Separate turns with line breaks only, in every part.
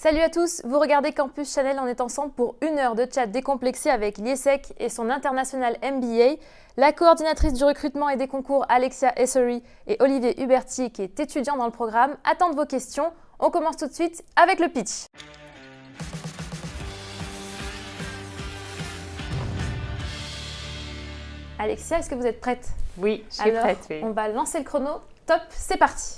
Salut à tous, vous regardez Campus Channel, on est ensemble pour 1 heure de chat décomplexé avec l'IESEC et son International MBA, la coordinatrice du recrutement et des concours Alexia Essery et Olivier Huberti qui est étudiant dans le programme. Attendent vos questions, on commence tout de suite avec le pitch. Alexia, est-ce que vous êtes prête?
Oui, je suis prête. Oui.
On va lancer le chrono. Top, c'est parti.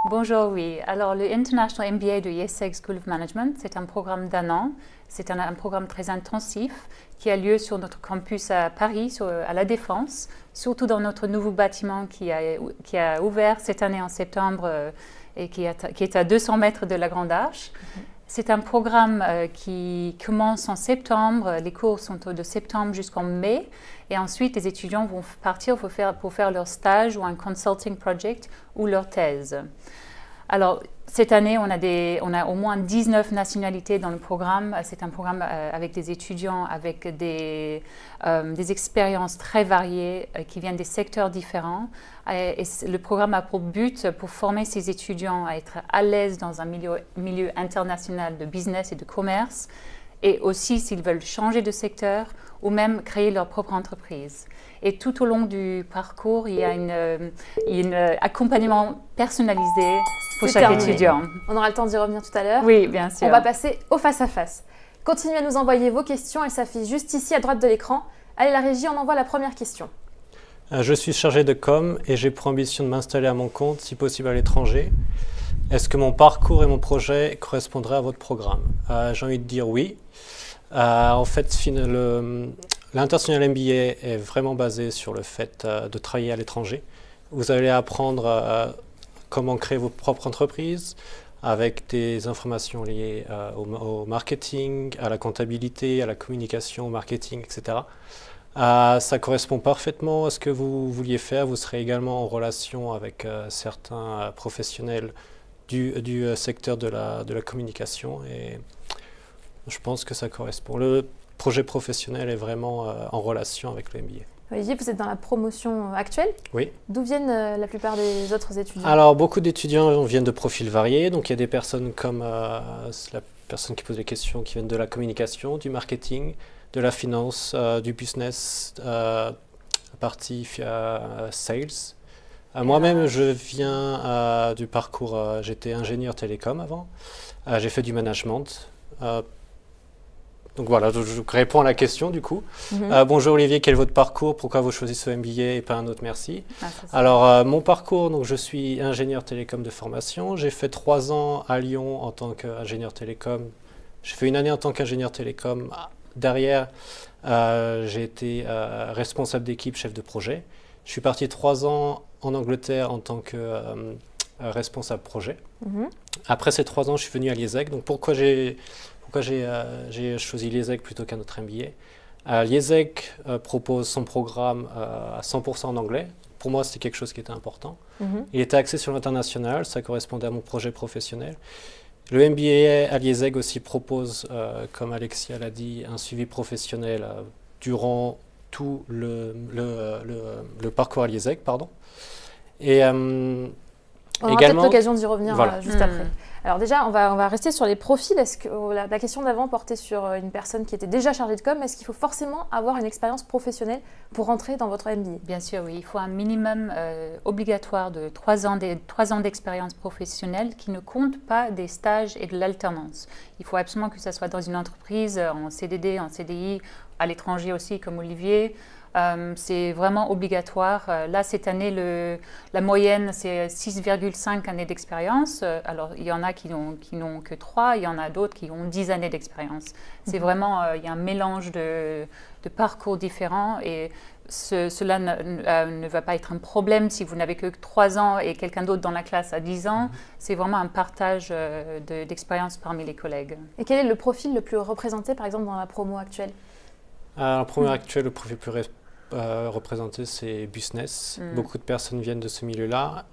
Bonjour, oui. Alors, le International MBA de IESEG School of Management, c'est un programme d'1 an. C'est un programme très intensif qui a lieu sur notre campus à Paris, à La Défense, surtout dans notre nouveau bâtiment qui a ouvert cette année en septembre et qui est à 200 mètres de la Grande Arche. C'est un programme qui commence en septembre. Les cours sont de septembre jusqu'en mai. Et ensuite, les étudiants vont partir pour faire leur stage ou un consulting project ou leur thèse. Alors, cette année, on a au moins 19 nationalités dans le programme. C'est un programme avec des étudiants avec des expériences très variées qui viennent des secteurs différents. Et le programme a pour but pour former ces étudiants à être à l'aise dans un milieu international de business et de commerce. Et aussi s'ils veulent changer de secteur ou même créer leur propre entreprise. Et tout au long du parcours, il y a un accompagnement personnalisé pour chaque étudiant.
On aura le temps d'y revenir tout à l'heure.
Oui, bien sûr.
On va passer au face-à-face. Continuez à nous envoyer vos questions, elles s'affichent juste ici à droite de l'écran. Allez, la régie, on envoie la première question.
Je suis chargé de com et j'ai pour ambition de m'installer à mon compte, si possible à l'étranger. Est-ce que mon parcours et mon projet correspondraient à votre programme? J'ai envie de dire oui. En fait, l'International MBA est vraiment basé sur le fait de travailler à l'étranger. Vous allez apprendre comment créer votre propre entreprise avec des informations liées au marketing, à la comptabilité, à la communication, au marketing, etc. Ça correspond parfaitement à ce que vous vouliez faire. Vous serez également en relation avec certains professionnels du secteur de la communication et je pense que ça correspond. Le projet professionnel est vraiment en relation avec le MBA.
Olivier, vous êtes dans la promotion actuelle.
Oui.
D'où viennent la plupart des autres étudiants?
Alors, beaucoup d'étudiants viennent de profils variés. Donc, il y a des personnes comme la personne qui pose les questions qui viennent de la communication, du marketing, de la finance, du business, la partie sales. Moi-même, je viens du parcours, j'étais ingénieur télécom avant. J'ai fait du management. Donc voilà, je réponds à la question du coup. Bonjour Olivier, quel est votre parcours? Pourquoi vous choisissez ce MBA et pas un autre? Merci. Alors mon parcours, donc, je suis ingénieur télécom de formation. J'ai fait 3 ans à Lyon en tant qu'ingénieur télécom. J'ai fait 1 année en tant qu'ingénieur télécom. Derrière, j'ai été responsable d'équipe, chef de projet. Je suis parti 3 ans en Angleterre en tant que responsable projet. Après ces 3 ans, je suis venu à l'IESEG. Donc pourquoi j'ai choisi l'IESEG plutôt qu'un autre MBA? L'IESEG propose son programme à 100% en anglais. Pour moi, c'était quelque chose qui était important. Il était axé sur l'international, ça correspondait à mon projet professionnel. Le MBA à l'IESEG aussi propose, comme Alexia l'a dit, un suivi professionnel durant tout le parcours à l'IESEG. Et
on aura peut-être l'occasion d'y revenir juste après. Alors déjà, on va rester sur les profils. Est-ce que la question d'avant portait sur une personne qui était déjà chargée de com? Est-ce qu'il faut forcément avoir une expérience professionnelle pour rentrer dans votre MBA?
Bien sûr, oui. Il faut un minimum obligatoire de 3 ans d'expérience professionnelle qui ne compte pas des stages et de l'alternance. Il faut absolument que ça soit dans une entreprise, en CDD, en CDI, à l'étranger aussi, comme Olivier. C'est vraiment obligatoire. Là, cette année, la moyenne, c'est 6,5 années d'expérience. Alors, il y en a qui n'ont que 3, il y en a d'autres qui ont 10 années d'expérience. C'est vraiment, il y a un mélange de parcours différents et cela ne va pas être un problème si vous n'avez que 3 ans et quelqu'un d'autre dans la classe a 10 ans. C'est vraiment un partage d'expérience parmi les collègues.
Et quel est le profil le plus représenté, par exemple, dans la promo actuelle?
La promo actuelle, le profil plus représenté, c'est business. Beaucoup de personnes viennent de ce milieu-là.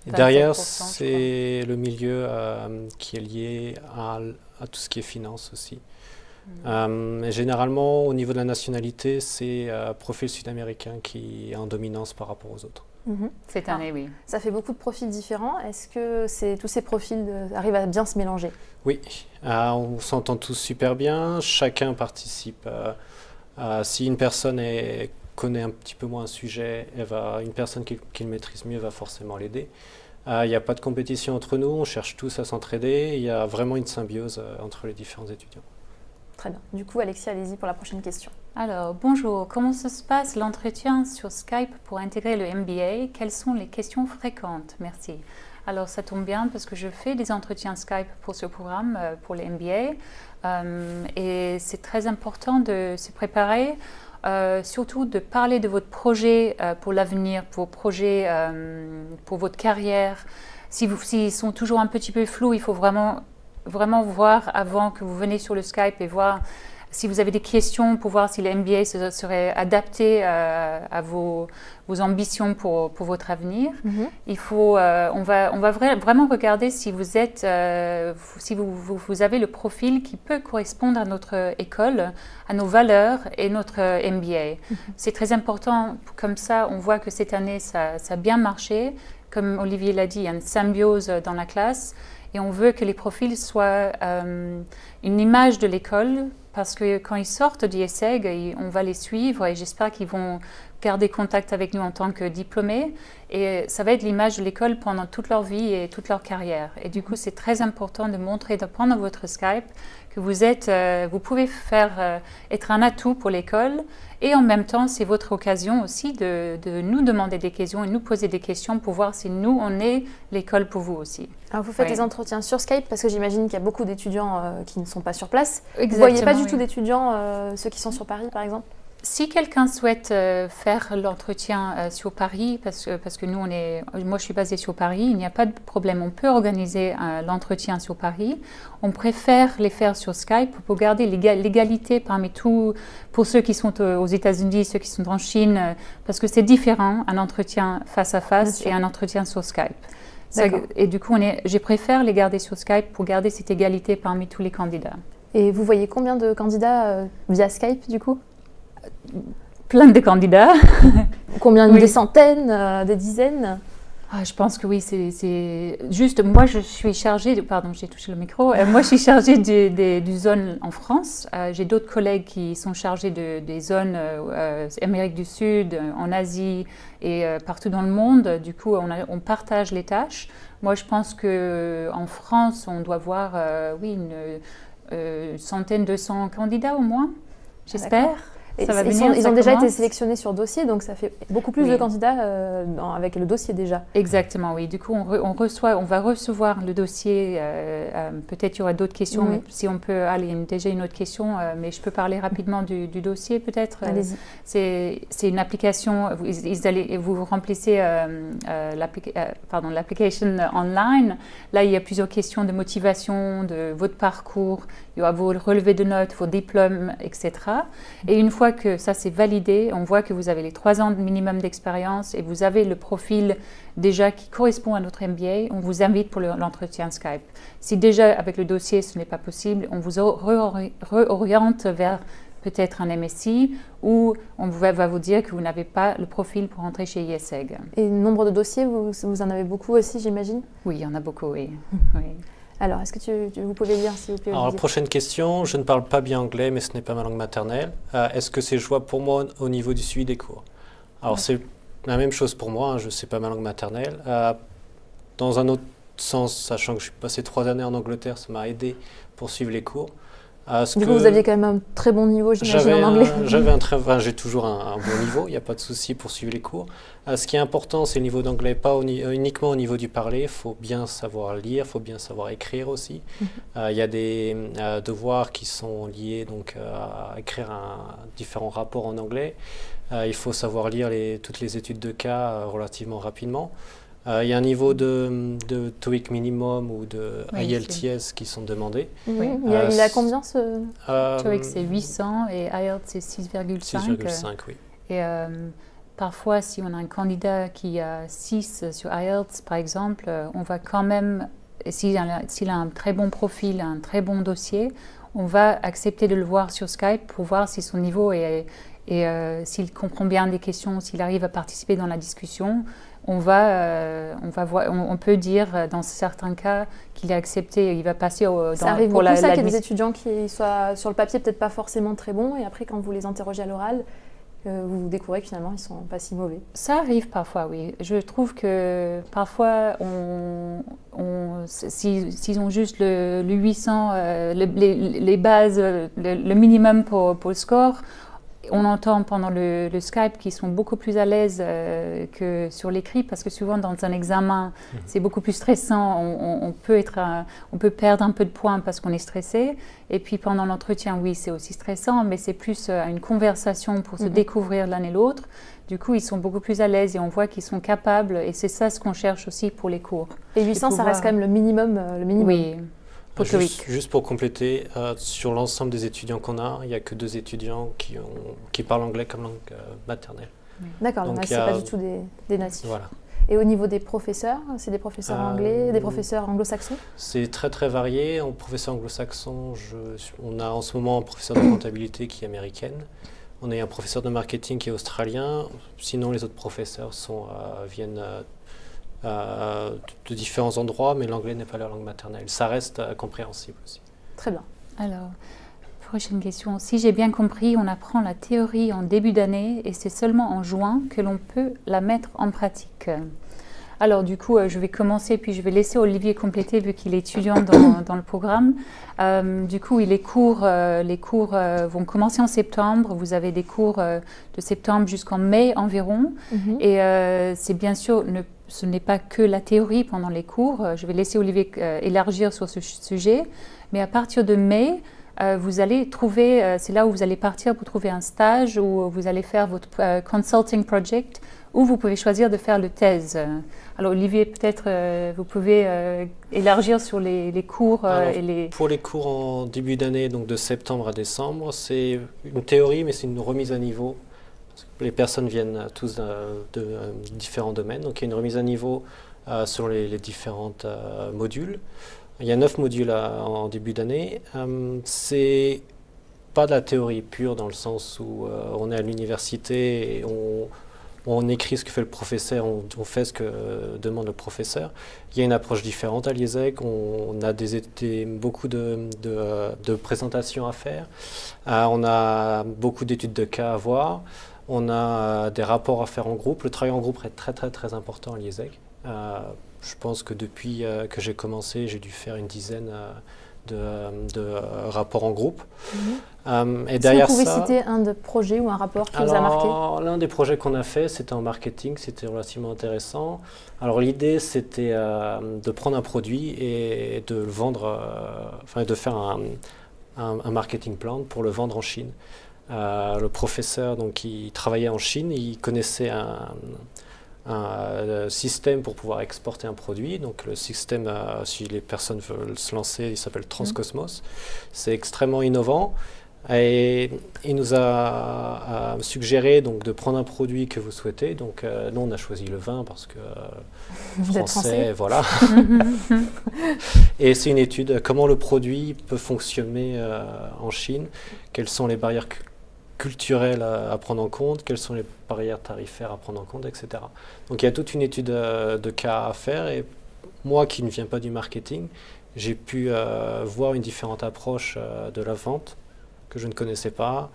Et derrière, c'est le milieu qui est lié à tout ce qui est finance aussi. Et généralement, au niveau de la nationalité, c'est profil sud-américain qui est en dominance par rapport aux autres.
cette année, oui.
Ça fait beaucoup de profils différents. Est-ce que tous ces profils arrivent à bien se mélanger?
Oui, on s'entend tous super bien, chacun participe. Si une personne connaît un petit peu moins un sujet, une personne qui le maîtrise mieux va forcément l'aider. Il n'y a pas de compétition entre nous, on cherche tous à s'entraider, il y a vraiment une symbiose entre les différents étudiants.
Très bien. Du coup, Alexia, allez-y pour la prochaine question.
Alors, bonjour. Comment se passe l'entretien sur Skype pour intégrer le MBA? Quelles sont les questions fréquentes? Merci. Alors, ça tombe bien parce que je fais des entretiens Skype pour ce programme, pour le MBA. Et c'est très important de se préparer, surtout de parler de votre projet pour l'avenir, pour votre carrière. S'ils sont toujours un petit peu flous, il faut vraiment voir avant que vous venez sur le Skype et voir si vous avez des questions pour voir si le MBA serait adapté à vos ambitions pour votre avenir. On va vraiment regarder si vous avez le profil qui peut correspondre à notre école, à nos valeurs et notre MBA. C'est très important, comme ça on voit que cette année ça a bien marché. Comme Olivier l'a dit, il y a une symbiose dans la classe. Et on veut que les profils soient une image de l'école, parce que quand ils sortent d'IESEG, on va les suivre et j'espère qu'ils vont garder contact avec nous en tant que diplômés. Et ça va être l'image de l'école pendant toute leur vie et toute leur carrière. Et du coup, c'est très important de montrer, d'apprendre votre Skype, que vous pouvez être un atout pour l'école. Et en même temps, c'est votre occasion aussi de nous demander des questions et nous poser des questions pour voir si nous, on est l'école pour vous aussi.
Alors, vous faites des entretiens sur Skype parce que j'imagine qu'il y a beaucoup d'étudiants qui ne sont pas sur place.
Exactement,
vous ne voyez pas du tout d'étudiants, ceux qui sont sur Paris, par exemple?
Si quelqu'un souhaite faire l'entretien sur Paris, parce que moi je suis basée sur Paris, il n'y a pas de problème. On peut organiser l'entretien sur Paris. On préfère les faire sur Skype pour garder l'égalité parmi tous, pour ceux qui sont aux États-Unis, ceux qui sont en Chine, parce que c'est différent un entretien face à face et un entretien sur Skype. Et du coup, je préfère les garder sur Skype pour garder cette égalité parmi tous les candidats.
Et vous voyez combien de candidats via Skype du coup?
Plein de candidats.
Combien? Des centaines, des dizaines?
Je pense que oui, c'est juste, moi je suis chargée, pardon, j'ai touché le micro, moi je suis chargée du zone en France. J'ai d'autres collègues qui sont chargés des zones Amérique du Sud, en Asie et partout dans le monde. Du coup, on partage les tâches. Moi je pense qu'en France, on doit voir une centaine, 200 candidats au moins, j'espère.
Ils ont déjà été sélectionnés sur dossier, donc ça fait beaucoup plus de candidats avec le dossier déjà.
Exactement, oui. Du coup, on va recevoir le dossier. Peut-être il y aura d'autres questions. Mais si on peut, il y a déjà une autre question, mais je peux parler rapidement du dossier peut-être.
Allez-y.
C'est une application. Vous remplissez l'application online. Là, il y a plusieurs questions de motivation, de votre parcours. Il y aura vos relevés de notes, vos diplômes, etc. Et une fois que ça c'est validé, on voit que vous avez les 3 ans de minimum d'expérience et vous avez le profil déjà qui correspond à notre MBA, on vous invite pour l'entretien Skype. Si déjà avec le dossier ce n'est pas possible, on vous réoriente vers peut-être un MSc ou on va vous dire que vous n'avez pas le profil pour entrer chez IESEG.
Et le nombre de dossiers, vous en avez beaucoup aussi, j'imagine?
Oui, il y en a beaucoup, oui.
Alors, est-ce que vous pouvez lire, s'il vous plaît?
Alors, prochaine question. Je ne parle pas bien anglais, mais ce n'est pas ma langue maternelle. Est-ce que c'est jouable pour moi au niveau du suivi des cours? Alors, c'est la même chose pour moi. Je ne sais pas ma langue maternelle. Dans un autre sens, sachant que je suis passé 3 années en Angleterre, ça m'a aidé pour suivre les cours.
Du coup, vous aviez quand même un très bon niveau, j'imagine, en anglais.
J'ai toujours un bon niveau, il n'y a pas de souci pour suivre les cours. Ce qui est important, c'est le niveau d'anglais, pas uniquement au niveau du parler. Il faut bien savoir lire, il faut bien savoir écrire aussi. Il y a des devoirs qui sont liés donc, à écrire différents rapports en anglais. Il faut savoir lire toutes les études de cas relativement rapidement. Il y a un niveau de TOEIC minimum ou de IELTS qui sont demandés.
Oui. Il a combien ce
TOEIC c'est 800 et IELTS c'est 6,5.
6,5, oui.
Et parfois, si on a un candidat qui a 6 sur IELTS, par exemple, on va quand même, s'il a un très bon profil, un très bon dossier, on va accepter de le voir sur Skype pour voir si son niveau est s'il comprend bien des questions, s'il arrive à participer dans la discussion. on peut dire dans certains cas qu'il est accepté, il va passer
ça arrive beaucoup ça qu'il y a des étudiants qui soient sur le papier peut-être pas forcément très bons et après quand vous les interrogez à l'oral, vous découvrez que finalement ils sont pas si mauvais.
Ça arrive parfois, oui. Je trouve que parfois s'ils ont juste le 800, les bases, le minimum pour le score, on entend pendant le Skype qu'ils sont beaucoup plus à l'aise que sur l'écrit parce que souvent dans un examen, c'est beaucoup plus stressant. On peut perdre un peu de points parce qu'on est stressé. Et puis pendant l'entretien, oui, c'est aussi stressant, mais c'est plus une conversation pour se découvrir l'un et l'autre. Du coup, ils sont beaucoup plus à l'aise et on voit qu'ils sont capables. Et c'est ça ce qu'on cherche aussi pour les cours.
Et 800, ça reste quand même le minimum.
Oui.
Juste pour compléter, sur l'ensemble des étudiants qu'on a, il n'y a que 2 étudiants qui parlent anglais comme langue maternelle.
D'accord, donc c'est pas du tout des natifs.
Voilà.
Et au niveau des professeurs, c'est des professeurs anglais, des professeurs anglo-saxons?
C'est très très varié. En professeur anglo-saxon, on a en ce moment un professeur de comptabilité qui est américaine. On a un professeur de marketing qui est australien. Sinon, les autres professeurs viennent de différents endroits, mais l'anglais n'est pas leur langue maternelle. Ça reste compréhensible aussi.
Très bien.
Alors, prochaine question. Si j'ai bien compris, on apprend la théorie en début d'année et c'est seulement en juin que l'on peut la mettre en pratique. Alors du coup, je vais commencer puis je vais laisser Olivier compléter vu qu'il est étudiant dans le programme. Du coup, les cours vont commencer en septembre. Vous avez des cours de septembre jusqu'en mai environ. Et c'est bien sûr, ce n'est pas que la théorie pendant les cours. Je vais laisser Olivier élargir sur ce sujet. Mais à partir de mai, vous allez trouver, c'est là où vous allez partir pour trouver un stage où vous allez faire votre consulting project, où vous pouvez choisir de faire le thèse. Alors Olivier, peut-être vous pouvez élargir sur les cours.
Pour les cours en début d'année, donc de septembre à décembre, c'est une théorie, mais c'est une remise à niveau. Les personnes viennent tous de différents domaines, donc il y a une remise à niveau selon les différents modules. Il y a 9 modules en début d'année. C'est pas de la théorie pure dans le sens où on est à l'université et on écrit ce que fait le professeur, on fait ce que demande le professeur. Il y a une approche différente à l'IESEG, on a beaucoup de présentations à faire, on a beaucoup d'études de cas à voir, on a des rapports à faire en groupe. Le travail en groupe est très très très important à l'IESEG. Je pense que depuis que j'ai commencé, j'ai dû faire une dizaine de rapports en groupe.
Et derrière vous pouvez citer un projet ou un rapport qui vous a marqué?
L'un des projets qu'on a fait, c'était en marketing, c'était relativement intéressant. Alors l'idée, c'était de prendre un produit et de le vendre, de faire un marketing plan pour le vendre en Chine. Le professeur, donc, il travaillait en Chine, il connaissait un système pour pouvoir exporter un produit. Donc le système, si les personnes veulent se lancer, il s'appelle Transcosmos. C'est extrêmement innovant et il nous a suggéré donc, de prendre un produit que vous souhaitez. Donc nous on a choisi le vin parce que français, voilà. Et c'est une étude comment le produit peut fonctionner en Chine, quelles sont les barrières culturelles à prendre en compte, quelles sont les barrières tarifaires à prendre en compte, etc. Donc il y a toute une étude de cas à faire et moi qui ne viens pas du marketing, j'ai pu voir une différente approche de la vente que je ne connaissais pas,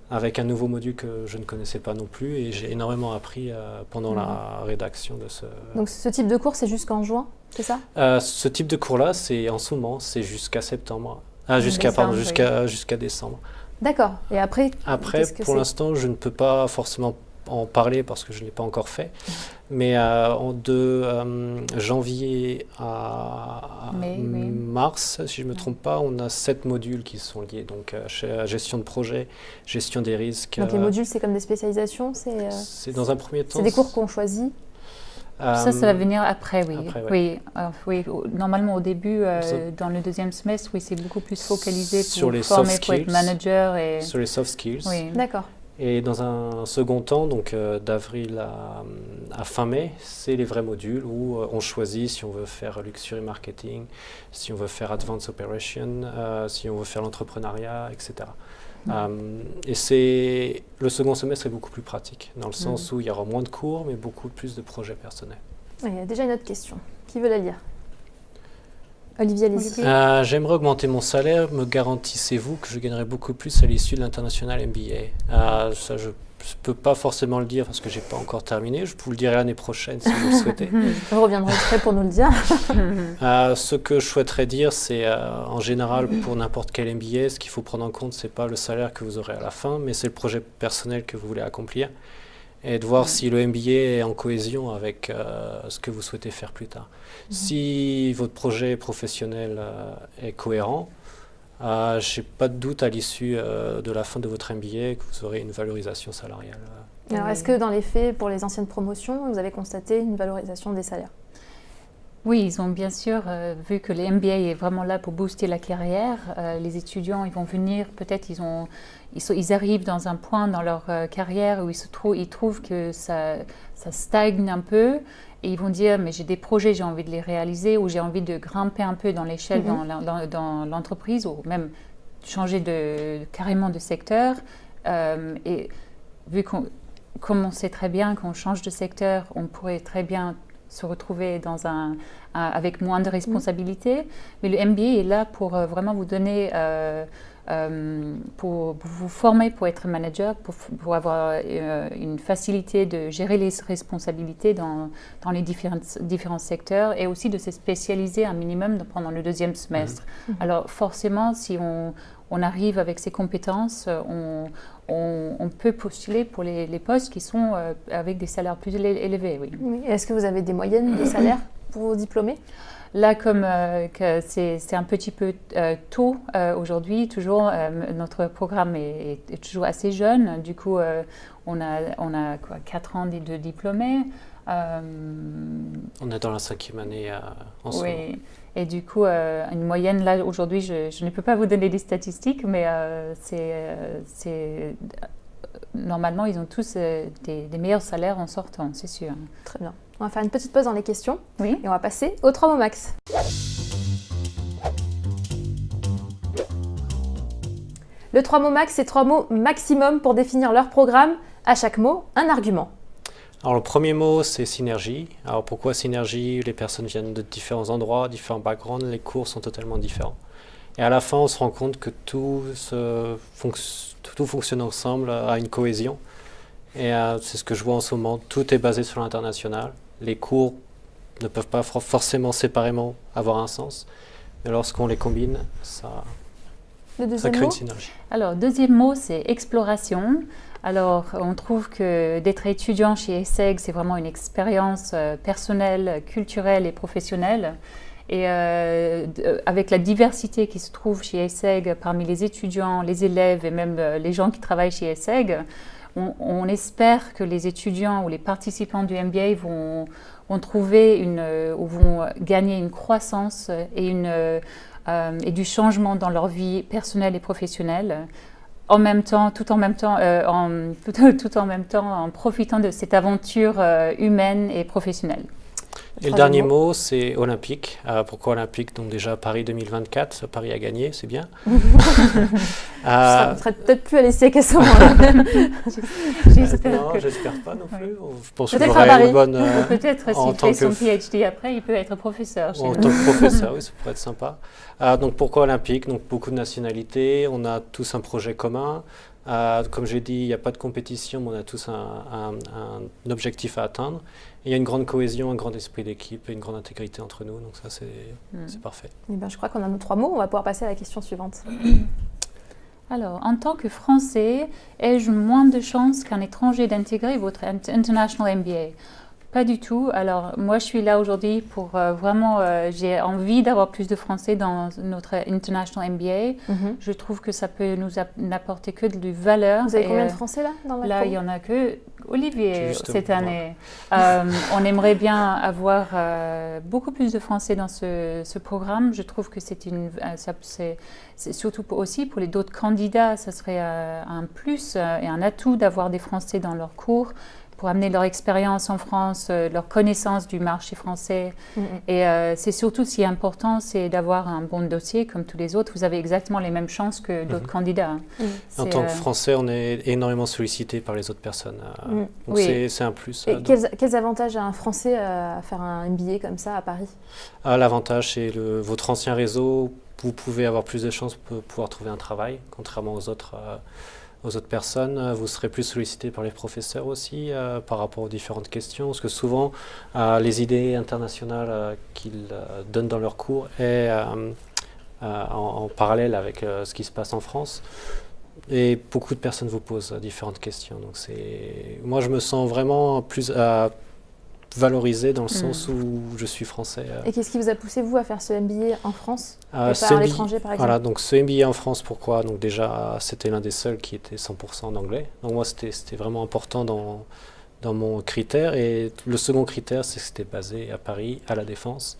avec un nouveau module que je ne connaissais pas non plus et j'ai énormément appris pendant la rédaction de ce...
Donc ce type de cours c'est jusqu'en juin, c'est ça?
Ce type de cours là c'est en ce moment, c'est jusqu'à septembre, jusqu'à décembre.
D'accord. Et après,
pour l'instant, je ne peux pas forcément en parler parce que je ne l'ai pas encore fait. Mais de janvier à mars, si je ne me trompe pas, on a 7 modules qui sont liés. Donc, gestion de projet, gestion des risques.
Donc, les modules, c'est comme des spécialisations?
C'est dans un premier temps.
C'est des cours qu'on choisit?
Ça va venir après, oui. Oui. Normalement, au début, dans le deuxième semestre, oui, c'est beaucoup plus focalisé
sur les
former
soft skills,
pour être manager.
Sur les soft skills.
Oui. D'accord.
Et dans un second temps, donc d'avril à fin mai, c'est les vrais modules où on choisit si on veut faire Luxury Marketing, si on veut faire Advanced Operation, si on veut faire l'entrepreneuriat, etc. Et le second semestre est beaucoup plus pratique, dans le sens où il y aura moins de cours, mais beaucoup plus de projets personnels.
Il y a déjà une autre question. Qui veut la lire? Olivier, allez-y.
J'aimerais augmenter mon salaire. Me garantissez-vous que je gagnerai beaucoup plus à l'issue de l'International MBA? Ça, je ne peux pas forcément le dire parce que je n'ai pas encore terminé. Je vous le dirai l'année prochaine si vous le souhaitez.
Vous reviendrez après pour nous le dire.
Ce que je souhaiterais dire, c'est en général pour n'importe quel MBA, ce qu'il faut prendre en compte, ce n'est pas le salaire que vous aurez à la fin, mais c'est le projet personnel que vous voulez accomplir. Et de voir si le MBA est en cohésion avec ce que vous souhaitez faire plus tard. Si votre projet professionnel est cohérent, je n'ai pas de doute à l'issue de la fin de votre MBA que vous aurez une valorisation salariale.
Alors, est-ce que dans les faits, pour les anciennes promotions, vous avez constaté une valorisation des salaires?
Oui, ils ont bien sûr vu que le MBA est vraiment là pour booster la carrière. Les étudiants, ils vont venir, peut-être ils arrivent dans un point dans leur carrière où ils trouvent que ça stagne un peu et ils vont dire mais j'ai des projets, j'ai envie de les réaliser ou j'ai envie de grimper un peu dans l'échelle dans l'entreprise ou même changer carrément de secteur. Et vu comme on sait très bien qu'on change de secteur, on pourrait très bien se retrouver avec moins de responsabilités. Mais le MBA est là pour vraiment vous donner, pour vous former pour être manager, pour avoir une facilité de gérer les responsabilités dans les différents secteurs et aussi de se spécialiser un minimum pendant le deuxième semestre. Alors forcément, si on arrive avec ces compétences, on peut postuler pour les postes qui sont avec des salaires plus élevés. Oui.
Oui. Est-ce que vous avez des moyennes de salaire pour vos diplômés?
Là, comme c'est un petit peu tôt aujourd'hui, toujours notre programme est toujours assez jeune. Du coup, on a quoi, 4 ans de diplômés.
On est dans la 5e année en ce moment.
Oui. Et du coup, une moyenne, là, aujourd'hui, je ne peux pas vous donner des statistiques, mais normalement, ils ont tous des meilleurs salaires en sortant, c'est sûr.
Très bien. On va faire une petite pause dans les questions.
Oui.
Et on va passer aux 3 mots max. Le 3 mots max, c'est 3 mots maximum pour définir leur programme. À chaque mot, un argument.
Alors le premier mot, c'est synergie. Alors pourquoi synergie? Les personnes viennent de différents endroits, différents backgrounds, les cours sont totalement différents. Et à la fin, on se rend compte que tout fonctionne ensemble, à une cohésion. Et c'est ce que je vois en ce moment. Tout est basé sur l'international. Les cours ne peuvent pas forcément séparément avoir un sens. Mais lorsqu'on les combine, ça crée une synergie.
Alors, deuxième mot, c'est exploration. Alors, on trouve que d'être étudiant chez ESSEG, c'est vraiment une expérience personnelle, culturelle et professionnelle. Et avec la diversité qui se trouve chez ESSEG parmi les étudiants, les élèves et même les gens qui travaillent chez ESSEG, on espère que les étudiants ou les participants du MBA vont trouver ou vont gagner une croissance et du changement dans leur vie personnelle et professionnelle. Tout en même temps en profitant de cette aventure humaine et professionnelle.
Et le dernier mot, c'est olympique. Pourquoi olympique? Donc déjà Paris 2024, Paris a gagné, c'est bien.
Je ne serais peut-être plus à l'ESSEC à ce moment-là.
J'espère
pas non plus. Je pense
que j'aurai une bonne...
Peut-être s'il fait son PhD après, il peut être professeur.
En tant que professeur, oui, ça pourrait être sympa. Donc pourquoi olympique? Donc beaucoup de nationalités, on a tous un projet commun. Comme j'ai dit, il n'y a pas de compétition, mais on a tous un objectif à atteindre. Et il y a une grande cohésion, un grand esprit d'équipe et une grande intégrité entre nous, donc ça c'est parfait.
Et ben, je crois qu'on a nos 3 mots, on va pouvoir passer à la question suivante.
Alors, en tant que Français, ai-je moins de chances qu'un étranger d'intégrer votre International MBA? Pas du tout. Alors, moi, je suis là aujourd'hui pour vraiment... j'ai envie d'avoir plus de Français dans notre International MBA. Je trouve que ça peut nous apporter que de valeur.
Vous avez combien de Français là dans la
Là, il y en a que... Olivier,
Justement,
cette année, on aimerait bien avoir beaucoup plus de Français dans ce programme. Je trouve que c'est surtout aussi pour les d'autres candidats, ça serait un plus et un atout d'avoir des Français dans leurs cours pour amener leur expérience en France, leur connaissance du marché français. Et c'est surtout si important, c'est d'avoir un bon dossier comme tous les autres. Vous avez exactement les mêmes chances que d'autres candidats.
En tant que Français, on est énormément sollicité par les autres personnes. Donc c'est un plus.
Et quels avantages a un Français à faire un MBA comme ça à Paris?
L'avantage, c'est votre ancien réseau. Vous pouvez avoir plus de chances de pouvoir trouver un travail, contrairement aux autres personnes. Vous serez plus sollicité par les professeurs aussi par rapport aux différentes questions, parce que souvent les idées internationales qu'ils donnent dans leurs cours est en parallèle avec ce qui se passe en France. Et beaucoup de personnes vous posent différentes questions. Donc moi, je me sens vraiment plus valorisé dans le sens où je suis français.
Et qu'est-ce qui vous a poussé, vous, à faire ce MBA en France et pas à l'étranger, par exemple?
Voilà, donc ce MBA en France, pourquoi? Donc déjà, c'était l'un des seuls qui était 100% en anglais. Donc moi, c'était vraiment important dans mon critère. Et le second critère, c'est que c'était basé à Paris, à La Défense.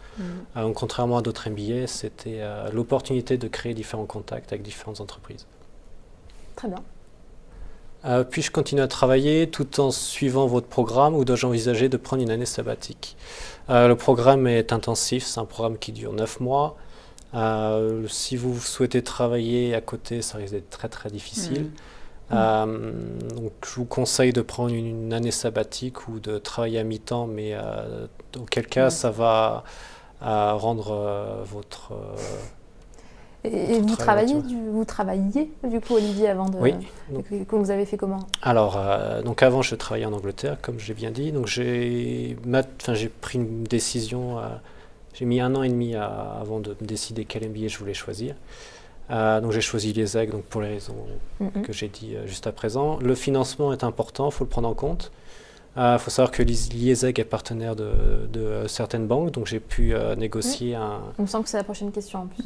Donc contrairement à d'autres MBA, c'était l'opportunité de créer différents contacts avec différentes entreprises.
Très bien.
Puis je continue à travailler tout en suivant votre programme ou dois-je envisager de prendre une année sabbatique? Le programme est intensif, c'est un programme qui dure 9 mois. Si vous souhaitez travailler à côté, ça risque d'être très très difficile. Donc je vous conseille de prendre une année sabbatique ou de travailler à mi-temps, mais auquel cas ça va rendre votre...
Et vous travailliez du coup, Olivier, avant de...
Oui.
Vous avez fait comment?
Alors, donc avant, je travaillais en Angleterre, comme je l'ai bien dit. Donc, j'ai pris une décision. J'ai mis 1 an et demi avant de me décider quel MBA je voulais choisir. Donc, j'ai choisi l'IESEG pour les raisons que j'ai dit juste à présent. Le financement est important, il faut le prendre en compte. Il faut savoir que l'IESEG est partenaire de certaines banques, donc j'ai pu négocier
Il me semble que c'est la prochaine question en plus.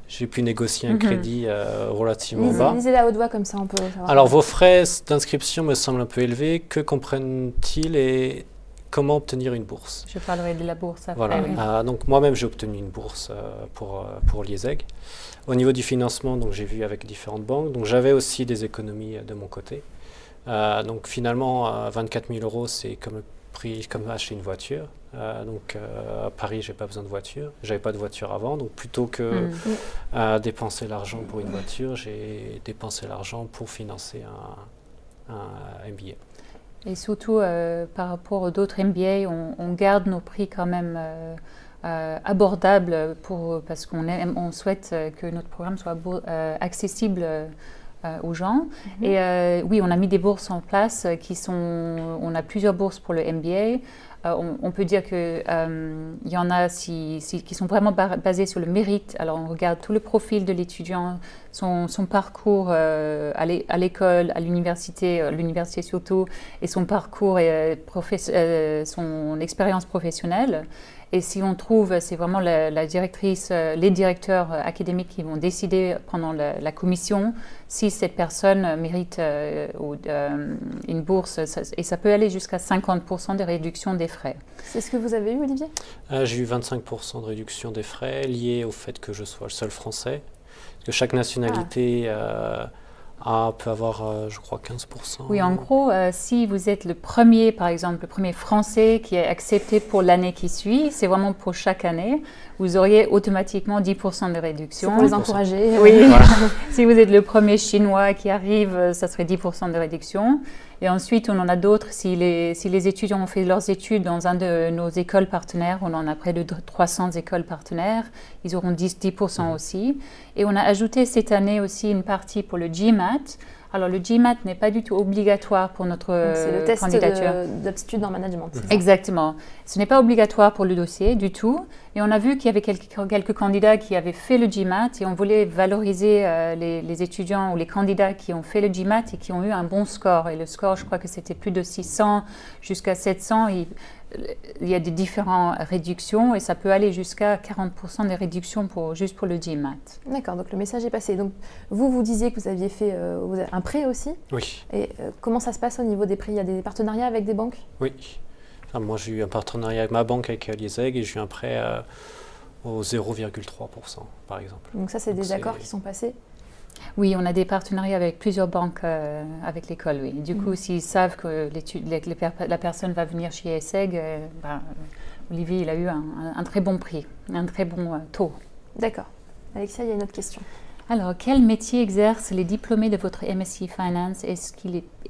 J'ai pu négocier un crédit relativement bas.
Lisez la haute voix, comme ça on peut savoir.
Alors vos frais d'inscription me semblent un peu élevés. Que comprennent-ils et comment obtenir une bourse?
Je parlerai de la bourse après.
Voilà.
Oui.
Donc moi-même j'ai obtenu une bourse pour l'IESEG. Au niveau du financement, donc j'ai vu avec différentes banques. Donc j'avais aussi des économies de mon côté. Donc finalement, 24 000 €, c'est comme acheter une voiture. Donc à Paris, j'ai pas besoin de voiture. J'avais pas de voiture avant, donc plutôt que dépenser l'argent pour une voiture, j'ai dépensé l'argent pour financer un MBA.
Et surtout, par rapport aux d'autres MBA, on garde nos prix quand même abordables parce qu'on souhaite que notre programme soit accessible aux gens. Et oui, on a mis des bourses en place on a plusieurs bourses pour le MBA. On peut dire qu'il y en a qui sont vraiment basées sur le mérite. Alors on regarde tout le profil de l'étudiant, son parcours à l'école, à l'université surtout, et son parcours et son expérience professionnelle. Et si on trouve, c'est vraiment la directrice, les directeurs académiques qui vont décider pendant la commission si cette personne mérite une bourse. Et ça peut aller jusqu'à 50% de réduction des frais.
C'est ce que vous avez eu, Olivier?
J'ai eu 25% de réduction des frais liés au fait que je sois le seul Français. Parce que chaque nationalité peut avoir, je crois, 15%.
Oui, en gros, si vous êtes le premier, par exemple, le premier Français qui est accepté pour l'année qui suit, c'est vraiment pour chaque année, vous auriez automatiquement 10% de réduction.
C'est pour les encourager.
Oui, voilà. Si vous êtes le premier Chinois qui arrive, ça serait 10% de réduction. Et ensuite, on en a d'autres. Si les étudiants ont fait leurs études dans un de nos écoles partenaires, on en a près de 300 écoles partenaires, ils auront 10% aussi. Et on a ajouté cette année aussi une partie pour le GMAT. Alors, le GMAT n'est pas du tout obligatoire pour notre candidature.
C'est le test d'aptitude en management.
Exactement. Ce n'est pas obligatoire pour le dossier du tout, Et on a vu qu'il y avait quelques candidats qui avaient fait le GMAT et on voulait valoriser les étudiants ou les candidats qui ont fait le GMAT et qui ont eu un bon score. Et le score, je crois que c'était plus de 600 jusqu'à 700. Il y a des différentes réductions et ça peut aller jusqu'à 40% des réductions juste pour le GMAT.
D'accord, donc le message est passé. Donc vous disiez que vous aviez fait un prêt aussi.
Oui.
Et comment ça se passe au niveau des prêts? Il y a des partenariats avec des banques?
Oui. Enfin, moi, j'ai eu un partenariat avec ma banque, avec l'IESEG, et j'ai eu un prêt au 0,3%, par exemple.
Donc ça, c'est des accords qui sont passés?
Oui, on a des partenariats avec plusieurs banques avec l'école, oui. Du coup, s'ils savent que la personne va venir chez ESSEG, Olivier, il a eu un très bon prix, un très bon taux.
D'accord. Alexia, il y a une autre question.
Alors, quel métier exercent les diplômés de votre MSc Finance?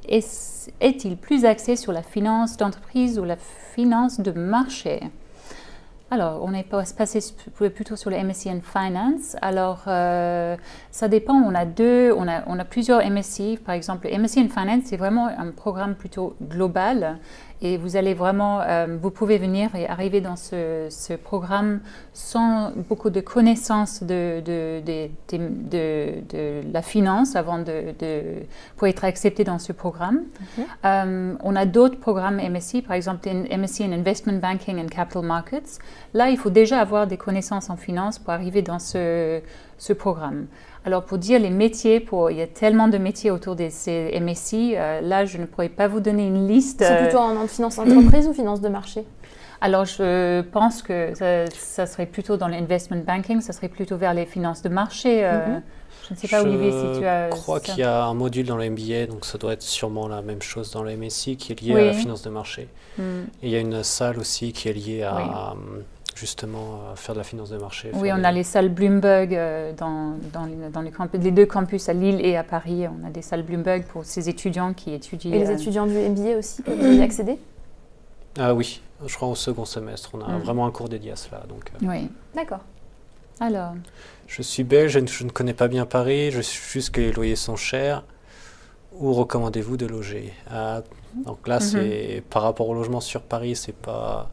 Est-il plus axé sur la finance d'entreprise ou la finance de marché? Alors, on est passé plutôt sur le MSc en Finance. Alors, ça dépend. On a plusieurs MSc. Par exemple, le MSc en Finance, c'est vraiment un programme plutôt global. Et vous allez vraiment, vous pouvez venir et arriver dans ce programme sans beaucoup de connaissances de la finance pour être accepté dans ce programme. On a d'autres programmes MSc, par exemple MSc in Investment Banking and Capital Markets. Là, il faut déjà avoir des connaissances en finance pour arriver dans ce programme. Alors, pour dire les métiers, il y a tellement de métiers autour de ces MSc, là, je ne pourrais pas vous donner une liste.
C'est plutôt en finance d'entreprise ou finance de marché?
Alors, je pense que ça serait plutôt dans l'investment banking, ça serait plutôt vers les finances de marché. Je ne sais pas, Olivier, si tu as...
Je crois qu'il y a un module dans le MBA, donc ça doit être sûrement la même chose dans le MSc, qui est lié à la finance de marché. Et il y a une salle aussi qui est liée à... justement faire de la finance de marché.
Oui, on a les salles Bloomberg dans les deux campus à Lille et à Paris. On a des salles Bloomberg pour ces étudiants qui étudient.
Et les étudiants du MBA aussi peuvent y accéder?
Oui, je crois au second semestre. On a vraiment un cours dédié à cela. Donc,
oui,
d'accord.
Alors,
je suis belge, je ne connais pas bien Paris, je suis juste que les loyers sont chers. Où recommandez-vous de loger? Donc là, c'est par rapport au logement sur Paris, c'est pas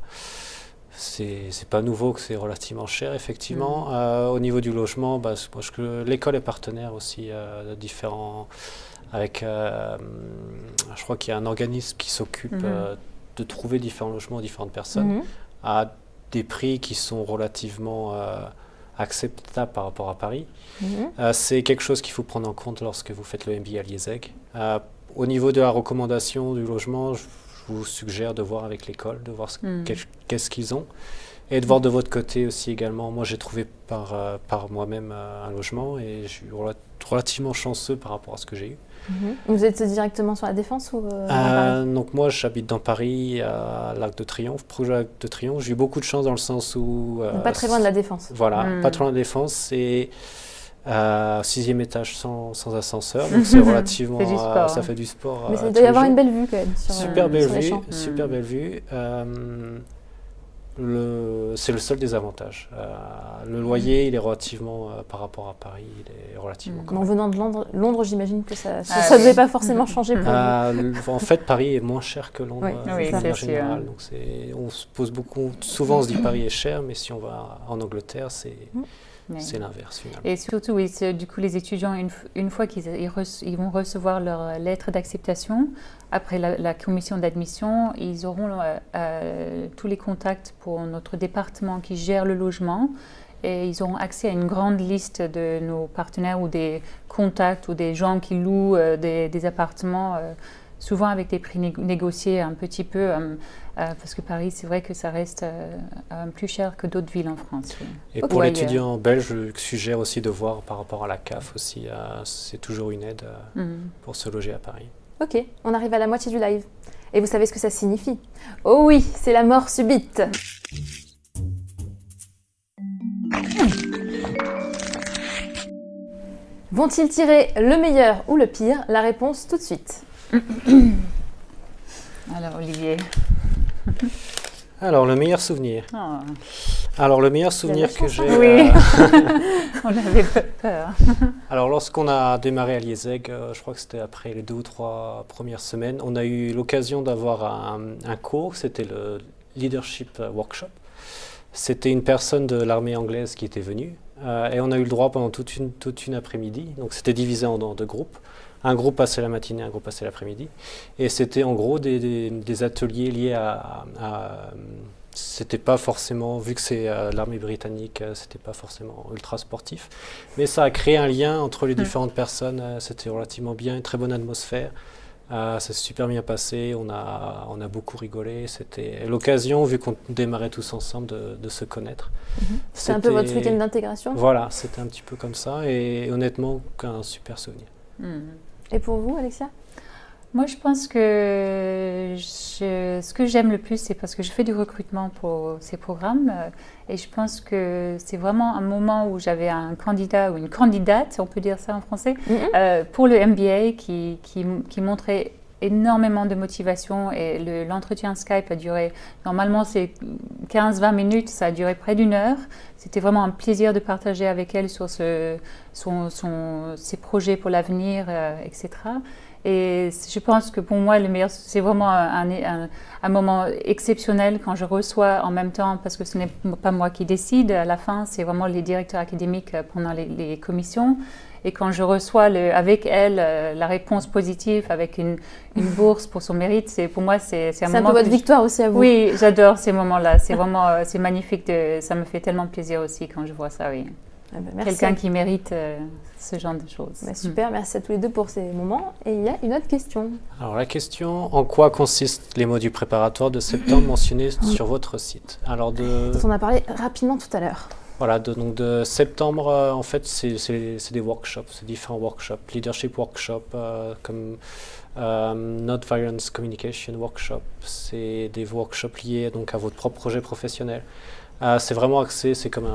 nouveau que c'est relativement cher, effectivement. Au niveau du logement, l'école est partenaire aussi de différents... je crois qu'il y a un organisme qui s'occupe de trouver différents logements aux différentes personnes à des prix qui sont relativement acceptables par rapport à Paris. C'est quelque chose qu'il faut prendre en compte lorsque vous faites le MBA à l'IESEG. Au niveau de la recommandation du logement, je vous suggère de voir avec l'école, de voir qu'est-ce qu'ils ont. Et de voir de votre côté aussi également. Moi, j'ai trouvé par moi-même un logement et je suis relativement chanceux par rapport à ce que j'ai eu.
Vous êtes directement sur la Défense ou
donc moi, j'habite dans Paris, à l'Arc de Triomphe, proche de l'Arc de Triomphe. J'ai eu beaucoup de chance dans le sens où...
pas très loin de la Défense.
Voilà, pas très loin de la Défense. Et 6e étage sans ascenseur, donc c'est relativement... ça fait du sport.
Mais il doit y avoir une belle vue quand même.
Super belle vue, super belle vue. C'est le seul désavantage. Le loyer, il est relativement, par rapport à Paris, il est relativement correct.
En venant de Londres, j'imagine que ça ne devait pas forcément changer pour vous.
En fait, Paris est moins cher que Londres de manière générale. Donc on se pose souvent on se dit Paris est cher, mais si on va en Angleterre, c'est l'inverse finalement.
Et surtout, du coup, les étudiants, une fois qu'ils vont recevoir leur lettre d'acceptation, après la commission d'admission, ils auront tous les contacts pour notre département qui gère le logement et ils auront accès à une grande liste de nos partenaires ou des contacts ou des gens qui louent des appartements, souvent avec des prix négociés un petit peu, parce que Paris, c'est vrai que ça reste plus cher que d'autres villes en France. Oui.
Et pour l'étudiant belge, je suggère aussi de voir par rapport à la CAF aussi, c'est toujours une aide pour se loger à Paris.
Ok, on arrive à la moitié du live. Et vous savez ce que ça signifie? Oh oui, c'est la mort subite. Vont-ils tirer le meilleur ou le pire? La réponse tout de suite.
Alors Olivier.
Alors le meilleur souvenir.
Oh.
Alors le meilleur souvenir que j'ai...
Oui, on avait peur.
Alors lorsqu'on a démarré à l'IESEG, je crois que c'était après les 2 ou 3 premières semaines, on a eu l'occasion d'avoir un cours, c'était le Leadership Workshop, C'était une personne de l'armée anglaise qui était venue et on a eu le droit pendant toute une après-midi. Donc c'était divisé en deux groupes. Un groupe passait la matinée, un groupe passait l'après-midi. Et c'était en gros des ateliers liés c'était pas forcément, vu que c'est l'armée britannique, c'était pas forcément ultra sportif. Mais ça a créé un lien entre les différentes personnes. C'était relativement bien, une très bonne atmosphère. Ça s'est super bien passé, on a beaucoup rigolé. C'était l'occasion, vu qu'on démarrait tous ensemble, de se connaître.
C'était un peu votre week-end d'intégration?
Voilà, c'était un petit peu comme ça et honnêtement, un super souvenir.
Et pour vous, Alexia?
Moi, je pense que ce que j'aime le plus, c'est parce que je fais du recrutement pour ces programmes. Et je pense que c'est vraiment un moment où j'avais un candidat ou une candidate, on peut dire ça en français, pour le MBA qui montrait énormément de motivation. Et l'entretien Skype a duré, normalement c'est 15-20 minutes, ça a duré près d'une heure. C'était vraiment un plaisir de partager avec elle sur ses projets pour l'avenir, etc. Et je pense que pour moi, le meilleur, c'est vraiment un moment exceptionnel quand je reçois en même temps, parce que ce n'est pas moi qui décide à la fin, c'est vraiment les directeurs académiques pendant les commissions. Et quand je reçois avec elle la réponse positive, avec une bourse pour son mérite, pour moi, c'est un moment...
C'est un peu votre victoire aussi à vous.
Oui, j'adore ces moments-là. C'est vraiment c'est magnifique. Ça me fait tellement plaisir aussi quand je vois ça, oui.
Ah ben,
quelqu'un qui mérite ce genre de choses.
Ben, super, merci à tous les deux pour ces moments. Et il y a une autre question.
Alors la question, en quoi consistent les modules préparatoires de septembre mentionnés sur votre site? Alors
on a parlé rapidement tout à l'heure.
Voilà, donc de septembre, en fait, c'est des workshops, c'est différents workshops, leadership workshop, comme Not Violence Communication workshop, c'est des workshops liés donc à votre propre projet professionnel. C'est vraiment axé, c'est comme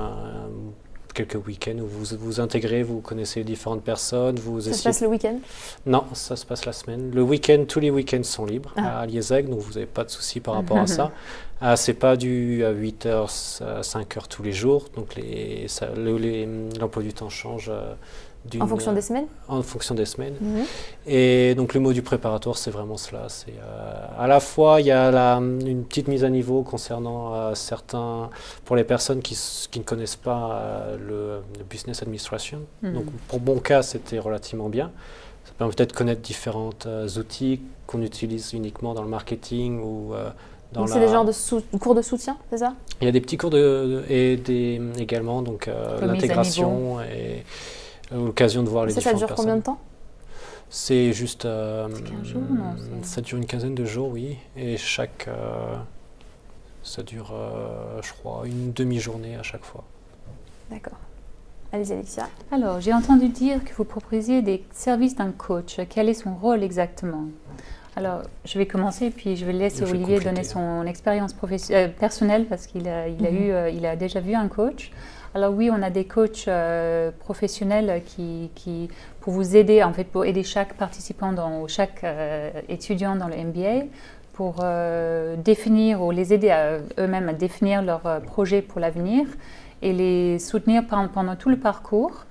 quelques week-ends où vous vous intégrez, vous connaissez différentes personnes.
Ça se passe le week-end?
Non, ça se passe la semaine. Le week-end, tous les week-ends sont libres à Lieseg, donc vous n'avez pas de soucis par rapport à ça. C'est pas du 8h, 5h tous les jours, donc l'emploi du temps change.
En fonction des semaines? En
fonction des semaines. Et donc le module préparatoire, c'est vraiment cela. À la fois, il y a une petite mise à niveau concernant certains, pour les personnes qui ne connaissent pas le business administration. Donc pour mon cas, c'était relativement bien. Ça permet peut-être de connaître différents outils qu'on utilise uniquement dans le marketing ou
donc c'est des genres de cours de soutien, c'est ça?
Il y a des petits cours également, donc l'intégration et l'occasion de voir les différentes personnes.
Ça dure combien de temps?
C'est juste...
15 jours, non,
ça dure une quinzaine de jours, oui. Et ça dure, je crois, une demi-journée à chaque fois.
D'accord. Allez, Alexia.
Alors, j'ai entendu dire que vous proposiez des services d'un coach. Quel est son rôle exactement? Alors, je vais commencer, puis je vais laisser Olivier donner son expérience personnelle, parce qu'il a déjà vu un coach. Alors oui, on a des coachs professionnels qui pour vous aider, en fait, pour aider chaque participant, chaque étudiant dans le MBA, pour définir ou les aider eux-mêmes à définir leur projet pour l'avenir et les soutenir pendant tout le parcours,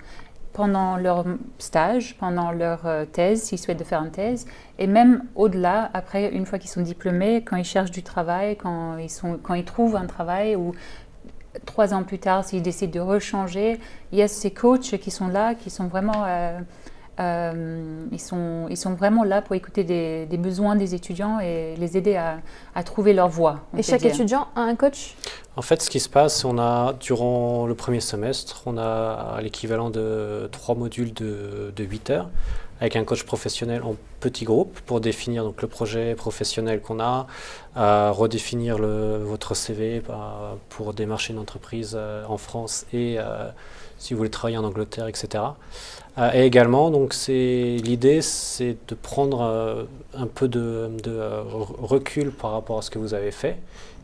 pendant leur stage, pendant leur thèse, s'ils souhaitent de faire une thèse, et même au-delà, après, une fois qu'ils sont diplômés, quand ils cherchent du travail, quand ils trouvent un travail, ou 3 ans plus tard, s'ils décident de rechanger, il y a ces coachs qui sont là, qui sont vraiment, ils sont vraiment là pour écouter des besoins des étudiants et les aider à trouver leur voie.
Et chaque étudiant a un coach?
En fait, ce qui se passe, durant le premier semestre, on a l'équivalent de 3 modules de 8 heures avec un coach professionnel en petits groupes pour définir donc, le projet professionnel qu'on a, redéfinir votre CV pour démarcher une entreprise en France et si vous voulez travailler en Angleterre, etc. Et également, donc, l'idée, c'est de prendre un peu de recul par rapport à ce que vous avez fait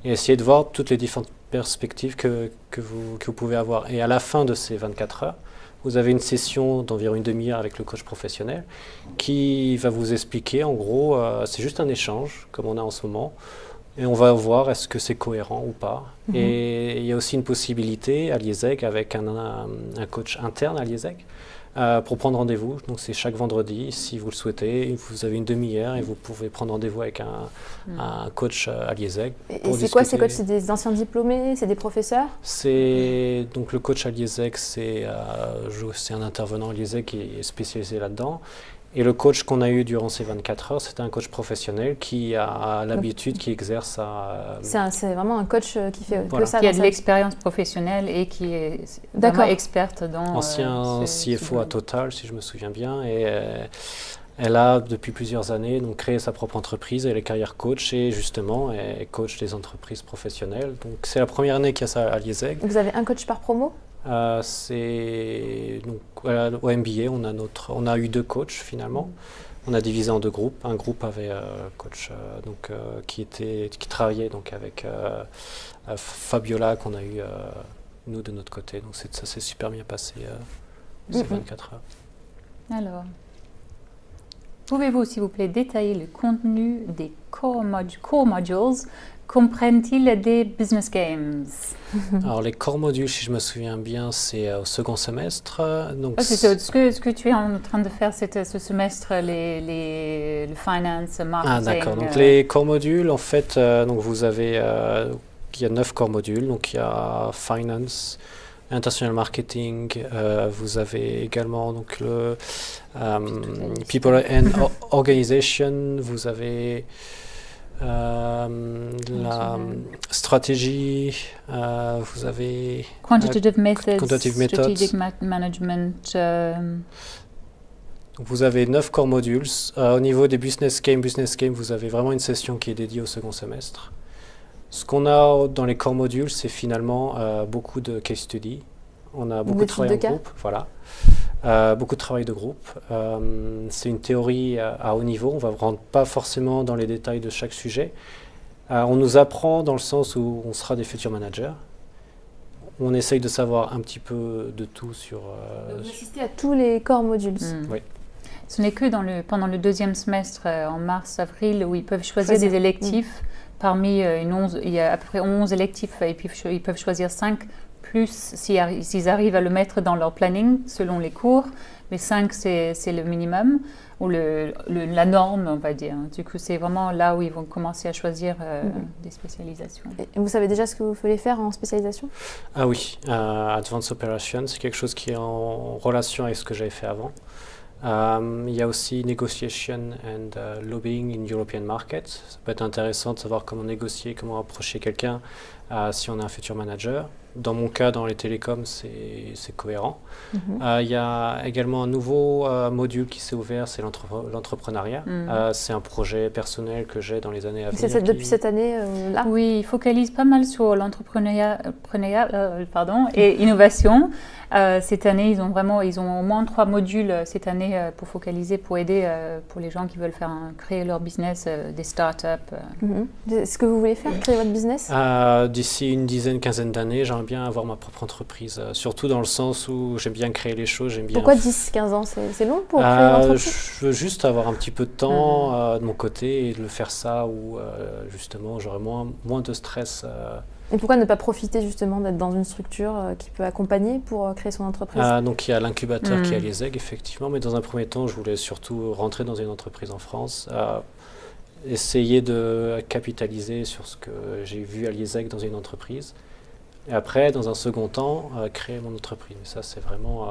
et essayer de voir toutes les différentes perspectives que vous pouvez avoir. Et à la fin de ces 24 heures, vous avez une session d'environ une demi-heure avec le coach professionnel qui va vous expliquer, en gros, c'est juste un échange, comme on a en ce moment, et on va voir est-ce que c'est cohérent ou pas. Et il y a aussi une possibilité à Lieseg, avec un coach interne à Lieseg, pour prendre rendez-vous. Donc c'est chaque vendredi, si vous le souhaitez. Vous avez une demi-heure et vous pouvez prendre rendez-vous avec un coach à l'IESEG.
Et c'est quoi ces coachs? C'est des anciens diplômés? C'est des professeurs?
Donc le coach à l'IESEG, c'est un intervenant à l'IESEG qui est spécialisé là-dedans. Et le coach qu'on a eu durant ces 24 heures, c'était un coach professionnel qui a l'habitude, qui exerce à...
C'est vraiment un coach qui fait
voilà.
que ça.
Qui a de l'expérience professionnelle et qui est vraiment experte dans...
Ancien CFO à Total, si je me souviens bien. Et elle a, depuis plusieurs années, donc, créé sa propre entreprise. Elle est carrière coach et justement, elle coach des entreprises professionnelles. Donc c'est la première année qu'il y a ça à l'IESEG.
Vous avez un coach par promo?
Donc, au MBA, on a eu 2 coachs finalement. On a divisé en 2 groupes. Un groupe avait coach qui travaillait donc avec Fabiola qu'on a eu nous de notre côté. Donc ça s'est super bien passé ces 24 heures.
Alors, pouvez-vous s'il vous plaît détailler le contenu des core modules? Comprennent-ils des business games?
Alors les core modules, si je me souviens bien, c'est au second semestre. Donc
c'est ce que tu es en train de faire ce semestre, le finance, marketing.
Ah d'accord, donc les core modules, en fait, donc vous avez, il y a 9 core modules, donc il y a finance, international marketing, vous avez également donc le people and organization, vous avez la stratégie, vous avez
quantitative methods,
strategic
management.
Vous avez 9 core modules. Au niveau des business game, vous avez vraiment une session qui est dédiée au second semestre. Ce qu'on a dans les core modules, c'est finalement beaucoup de case study. On a beaucoup de travail en groupe, voilà. Beaucoup de travail de groupe. C'est une théorie à haut niveau. On ne va rentrer pas forcément dans les détails de chaque sujet. On nous apprend dans le sens où on sera des futurs managers. On essaye de savoir un petit peu de tout sur...
Vous assistez à tous les core modules.
Oui.
Ce n'est que pendant le deuxième semestre, en mars-avril, où ils peuvent choisir des électifs. Parmi il y a à peu près 11 électifs et puis ils peuvent choisir 5 plus s'ils arrivent à le mettre dans leur planning selon les cours. Mais 5, c'est le minimum, ou la norme, on va dire. Du coup, c'est vraiment là où ils vont commencer à choisir des spécialisations.
Et vous savez déjà ce que vous voulez faire en spécialisation?
Ah oui, Advanced Operations, c'est quelque chose qui est en relation avec ce que j'avais fait avant. Il y a aussi Negotiation and Lobbying in European Markets. Ça peut être intéressant de savoir comment négocier, comment approcher quelqu'un si on est un futur manager. Dans mon cas, dans les télécoms, c'est cohérent. Il y a également un nouveau module qui s'est ouvert, c'est l'entrepreneuriat. C'est un projet personnel que j'ai dans les années à venir.
Depuis cette année-là?
Oui, il focalise pas mal sur l'entrepreneuriat et innovation. Cette année, ils ont au moins 3 modules cette année pour focaliser, pour aider pour les gens qui veulent créer leur business, des startups.
Est-ce que vous voulez faire, créer votre business?
D'ici une quinzaine d'années, j'aimerais bien avoir ma propre entreprise, surtout dans le sens où j'aime bien créer les choses.
Pourquoi 10-15 ans? C'est long pour créer une entreprise?
Je veux juste avoir un petit peu de temps de mon côté et de le faire ça où justement j'aurai moins de stress.
Et pourquoi ne pas profiter justement d'être dans une structure qui peut accompagner pour créer son entreprise?
Donc il y a l'incubateur qui est à l'IESEG, effectivement, mais dans un premier temps, je voulais surtout rentrer dans une entreprise en France, essayer de capitaliser sur ce que j'ai vu à l'IESEG dans une entreprise, et après, dans un second temps, créer mon entreprise. Mais ça, c'est vraiment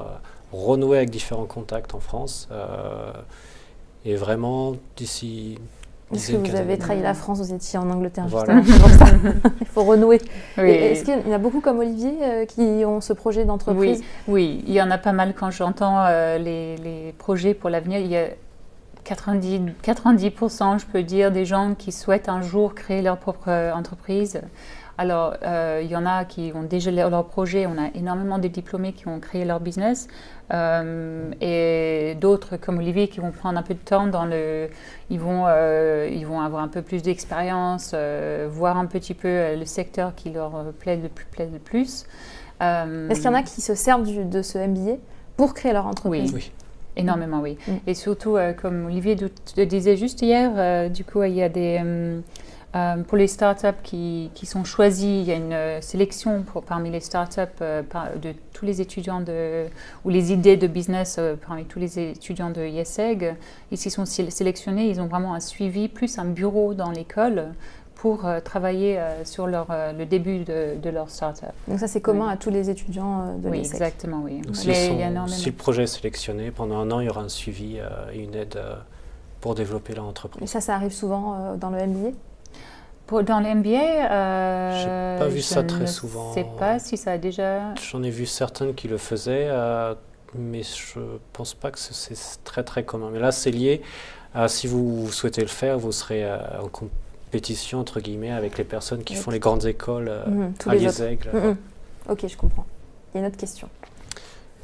renouer avec différents contacts en France, et vraiment d'ici...
Parce que vous avez trahi la France, vous étiez en Angleterre,
voilà.
Justement, c'est pour ça. Il faut renouer.
Oui.
Est-ce qu'il y en a beaucoup comme Olivier qui ont ce projet d'entreprise?
Oui, il y en a pas mal. Quand j'entends les projets pour l'avenir, il y a 90%, je peux dire, des gens qui souhaitent un jour créer leur propre entreprise. Alors, il y en a qui ont déjà leur projet. On a énormément de diplômés qui ont créé leur business. Et d'autres, comme Olivier, qui vont prendre un peu de temps ils vont avoir un peu plus d'expérience, voir un petit peu le secteur qui leur plaît le plus.
Est-ce qu'il y en a qui se servent de ce MBA pour créer leur entreprise?
Oui.
Énormément, oui. Et surtout, comme Olivier le disait juste hier, du coup, il y a des... Pour les startups qui sont choisis, il y a une sélection parmi les startups de tous les étudiants ou les idées de business parmi tous les étudiants de IESEG. Ils s'y sont sélectionnés, ils ont vraiment un suivi, plus un bureau dans l'école pour travailler sur le début de leur startup.
Donc ça, c'est commun à tous les étudiants de
Oui,
l'IESEG.
exactement, oui.
Donc, si le projet est sélectionné, pendant un an, il y aura un suivi et une aide pour développer leur entreprise.
Et ça arrive souvent dans le MBA?
Dans le MBA,
j'ai pas vu ça très souvent.
Je ne sais pas si ça a déjà...
J'en ai vu certaines qui le faisaient, mais je pense pas que c'est très très commun. Mais là, c'est lié à si vous souhaitez le faire, vous serez en compétition entre guillemets avec les personnes qui font les grandes écoles à l'IESEG.
Ok, je comprends. Il y a une autre question.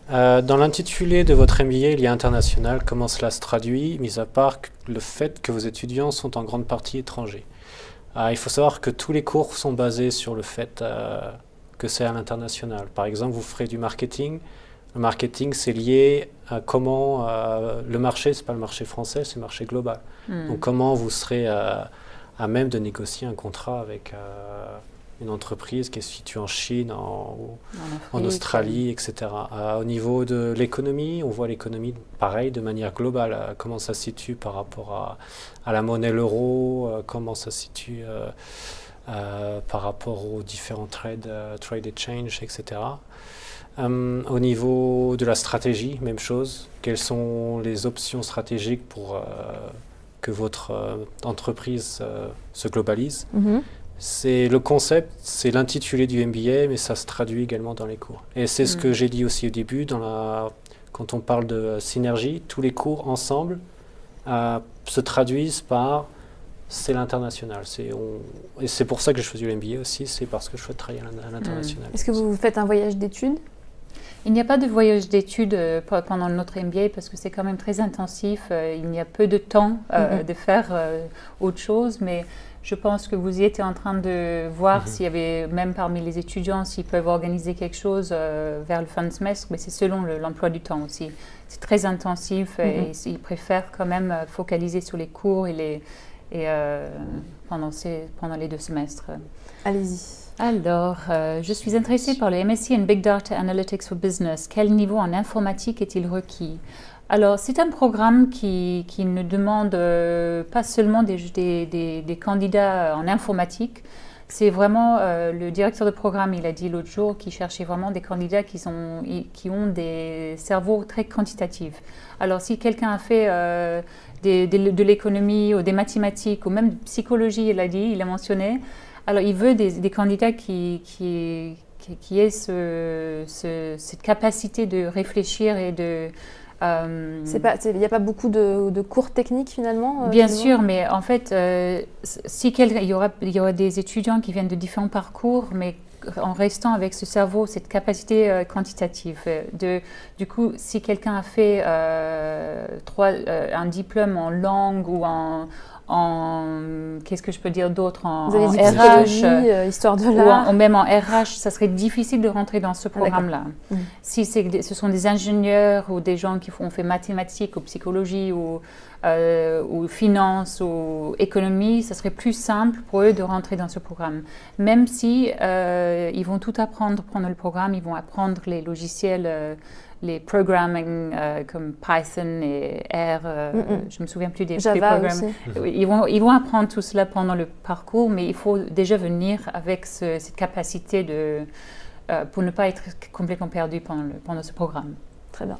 Dans l'intitulé de votre MBA, il y a international. Comment cela se traduit, mis à part le fait que vos étudiants sont en grande partie étrangers? Il faut savoir que tous les cours sont basés sur le fait que c'est à l'international. Par exemple, vous ferez du marketing. Le marketing, c'est lié à comment le marché, ce n'est pas le marché français, c'est le marché global. Donc comment vous serez à même de négocier un contrat avec une entreprise qui est située en Chine, en Australie, etc. Au niveau de l'économie, on voit l'économie pareil, de manière globale. Comment ça se situe par rapport à la monnaie l'euro, comment ça se situe par rapport aux différents trade exchange, etc. Au niveau de la stratégie, même chose. Quelles sont les options stratégiques pour que votre entreprise se globalise? C'est le concept, c'est l'intitulé du MBA, mais ça se traduit également dans les cours. Et c'est ce que j'ai dit aussi au début, quand on parle de synergie, tous les cours ensemble se traduisent par c'est l'international. Et c'est pour ça que j'ai choisi le MBA aussi, c'est parce que je souhaite travailler à l'international.
Est-ce que vous faites un voyage d'études?
Il n'y a pas de voyage d'études pendant notre MBA parce que c'est quand même très intensif. Il n'y a peu de temps de faire autre chose, mais je pense que vous y étiez en train de voir s'il y avait, même parmi les étudiants, s'ils peuvent organiser quelque chose vers le fin de semestre, mais c'est selon l'emploi du temps aussi. C'est très intensif et ils préfèrent quand même focaliser sur les cours pendant les 2 semestres.
Allez-y.
Alors, je suis intéressée par le MSc in Big Data Analytics for Business. Quel niveau en informatique est-il requis? Alors, c'est un programme qui ne demande pas seulement des candidats en informatique. C'est vraiment, le directeur de programme, il a dit l'autre jour qu'il cherchait vraiment des candidats qui ont des cerveaux très quantitatifs. Alors, si quelqu'un a fait de l'économie ou des mathématiques ou même de psychologie, il a mentionné, alors il veut des candidats qui aient cette capacité de réfléchir et de...
Il n'y a pas beaucoup de cours techniques finalement
Bien sûr, mais en fait, il y aura des étudiants qui viennent de différents parcours, mais en restant avec ce cerveau, cette capacité quantitative. Du coup, si quelqu'un a fait un diplôme en langue ou qu'est-ce que je peux dire d'autre, en
RH, histoire de l'art,
ou même en RH, ça serait difficile de rentrer dans ce programme-là. Si ce sont des ingénieurs ou des gens qui ont fait mathématiques ou psychologie ou finance ou économie, ça serait plus simple pour eux de rentrer dans ce programme. Même si ils vont tout apprendre pendant le programme, ils vont apprendre les logiciels les programming comme Python et R, je me souviens plus des programmes. Ils vont apprendre tout cela pendant le parcours, mais il faut déjà venir avec cette capacité pour ne pas être complètement perdu pendant ce programme.
Très bien.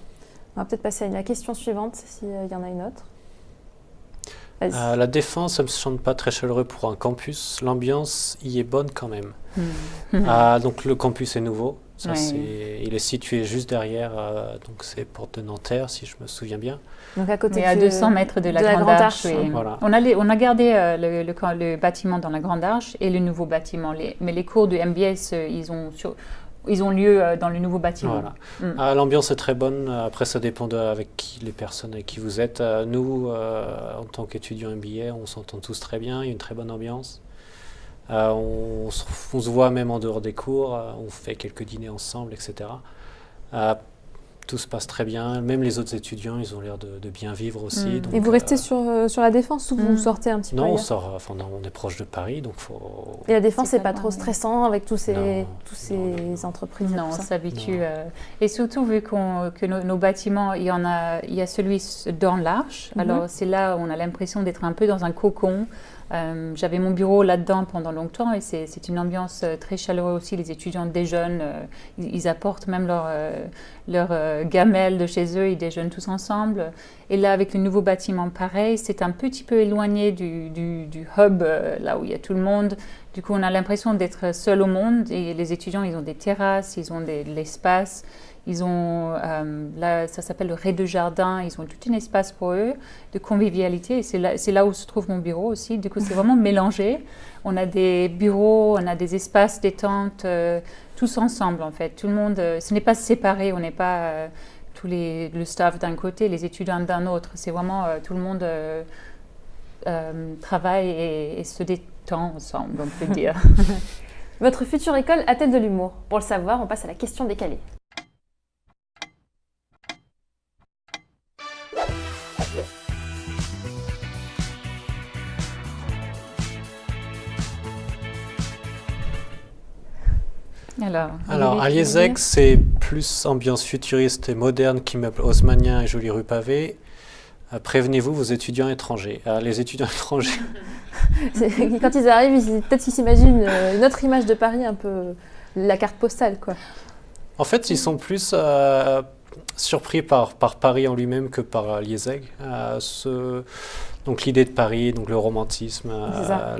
On va peut-être passer à la question suivante, s'il y en a une autre.
La Défense, ça ne me semble pas très chaleureux pour un campus. L'ambiance y est bonne quand même. Donc le campus est nouveau. Ça, il est situé juste derrière, donc c'est Porte de Nanterre, si je me souviens bien.
Donc à côté
à 200 mètres de la Grande Arche.
Voilà.
On a gardé le bâtiment dans la Grande Arche et le nouveau bâtiment. Mais les cours du MBS, ils ont lieu dans le nouveau bâtiment.
Voilà. L'ambiance est très bonne. Après, ça dépend les personnes avec qui vous êtes. Nous, en tant qu'étudiants MBA, on s'entend tous très bien. Il y a une très bonne ambiance. On se voit même en dehors des cours. On fait quelques dîners ensemble, etc. tout se passe très bien. Même les autres étudiants, ils ont l'air de bien vivre aussi. Donc,
et vous restez sur la Défense ou vous sortez un petit peu
Non, on
ailleurs?
sort, enfin, on est proche de Paris, donc faut...
Et la Défense,
C'est
c'est pas
pas
trop
loin, oui.
stressant avec tous ces
Non.
entreprises et
Non,
tout
on
ça?
s'habitue. Et surtout, vu que nos bâtiments, il y a celui dans l'Arche. Alors, c'est là où on a l'impression d'être un peu dans un cocon. J'avais mon bureau là-dedans pendant longtemps et c'est une ambiance très chaleureuse aussi. Les étudiants déjeunent, ils apportent même leur gamelle de chez eux, ils déjeunent tous ensemble. Et là, avec le nouveau bâtiment, pareil, c'est un petit peu éloigné du hub, là où il y a tout le monde. Du coup, on a l'impression d'être seul au monde et les étudiants, ils ont des terrasses, ils ont de l'espace. Ils ont, là, ça s'appelle le rez-de-jardin, ils ont tout un espace pour eux de convivialité et c'est là où se trouve mon bureau aussi. Du coup, c'est vraiment mélangé. On a des bureaux, on a des espaces détente, tous ensemble en fait. Tout le monde, ce n'est pas séparé, on n'est pas le staff d'un côté, les étudiants d'un autre. C'est vraiment tout le monde travaille et se détend ensemble, on peut dire.
Votre future école a-t-elle de l'humour? Pour le savoir, on passe à la question décalée.
Alors, à l'IESEG, c'est plus ambiance futuriste et moderne qu'immeuble haussmannien et jolie rue pavée. Prévenez-vous vos étudiants étrangers. Les étudiants étrangers,
Quand ils arrivent, peut-être qu'ils s'imaginent une autre image de Paris, un peu la carte postale, quoi.
en fait, ils sont plus surpris par Paris en lui-même que par l'IESEG. Donc l'idée de Paris, donc le romantisme,
C'est ça.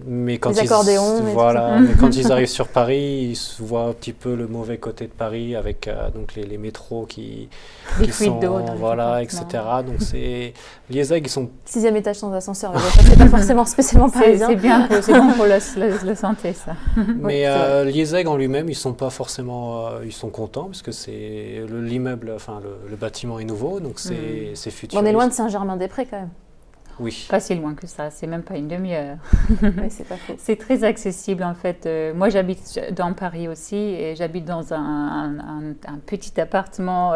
mais quand
Les accordéons, et tout
voilà, mais quand ils arrivent sur Paris, ils se voient un petit peu le mauvais côté de Paris avec donc les métros qui
fuites d'eau dans les
voilà,
compartiments.
etc. Donc c'est l'IESEG, ils sont
6e étage sans ascenseur, c'est pas forcément spécialement parisien.
C'est bon pour la santé, ça.
mais
c'est vrai.
l'IESEG en lui-même, ils sont pas forcément ils sont contents parce que c'est l'immeuble, enfin le bâtiment est nouveau, donc c'est futuriste.
On est loin de Saint-Germain-des-Prés quand même.
Oui.
Pas si loin que ça, c'est même pas une demi-heure.
Oui, c'est pas faux.
C'est très accessible en fait. Moi j'habite dans Paris aussi et j'habite dans un petit appartement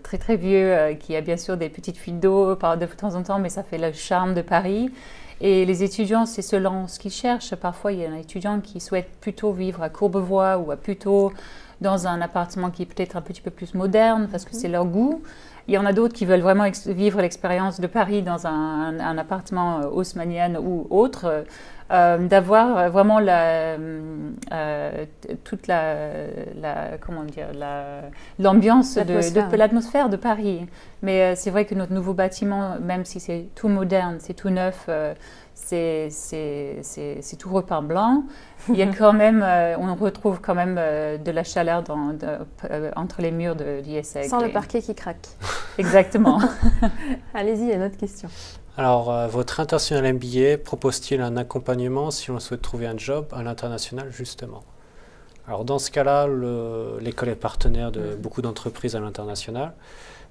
très très vieux qui a bien sûr des petites fuites d'eau de temps en temps, mais ça fait le charme de Paris. Et les étudiants, c'est selon ce qu'ils cherchent. Parfois il y a un étudiant qui souhaite plutôt vivre à Courbevoie ou plutôt dans un appartement qui est peut-être un petit peu plus moderne parce que c'est leur goût. Il y en a d'autres qui veulent vraiment vivre l'expérience de Paris dans un appartement haussmannien ou autre, d'avoir vraiment toute comment dire, l'ambiance de l'atmosphère de Paris. Mais c'est vrai que notre nouveau bâtiment, même si c'est tout moderne, c'est tout neuf, c'est tout repeint blanc. Il y a quand même, on retrouve quand même de la chaleur entre les murs de l'IESEG.
Sans le parquet qui craque.
Exactement.
Allez-y, il y a une autre question.
Alors, votre international MBA propose-t-il un accompagnement si on souhaite trouver un job à l'international, justement? Alors, dans ce cas-là, l'école est partenaire de beaucoup d'entreprises à l'international.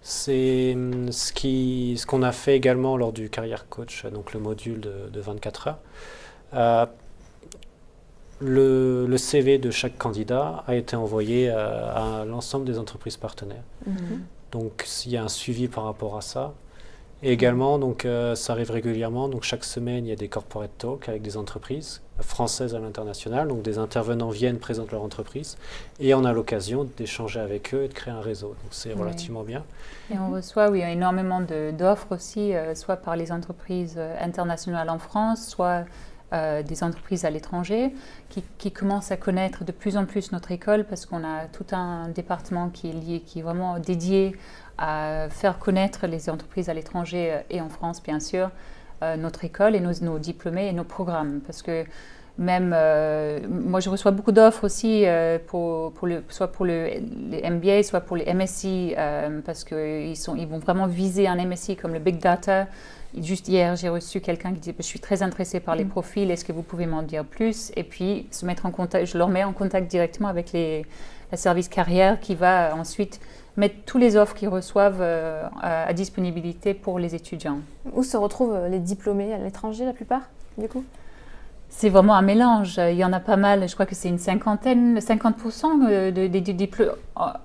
C'est ce qu'on a fait également lors du Career Coach, donc le module de 24 heures. Le CV de chaque candidat a été envoyé à l'ensemble des entreprises partenaires. Donc, il y a un suivi par rapport à ça. Et également, donc, ça arrive régulièrement. Donc, chaque semaine, il y a des corporate talks avec des entreprises françaises à l'international. Donc, des intervenants viennent, présentent leur entreprise. Et on a l'occasion d'échanger avec eux et de créer un réseau. Donc, c'est relativement bien.
Et on reçoit, oui, énormément d'offres aussi, soit par les entreprises internationales en France, soit des entreprises à l'étranger qui commencent à connaître de plus en plus notre école parce qu'on a tout un département qui est vraiment dédié à faire connaître les entreprises à l'étranger et en France, bien sûr, notre école et nos diplômés et nos programmes. Parce que même, moi, je reçois beaucoup d'offres aussi, soit pour les MBA, soit pour les MSc, parce qu'ils vont vraiment viser un MSc comme le Big Data. Juste hier, j'ai reçu quelqu'un qui dit « Je suis très intéressée par les profils, est-ce que vous pouvez m'en dire plus ?» Et puis, je leur mets en contact directement avec le service carrière qui va ensuite mettre tous les offres qu'ils reçoivent à disponibilité pour les étudiants.
Où se retrouvent les diplômés à l'étranger, la plupart, du coup?
C'est vraiment un mélange. Il y en a pas mal, je crois que c'est une 50%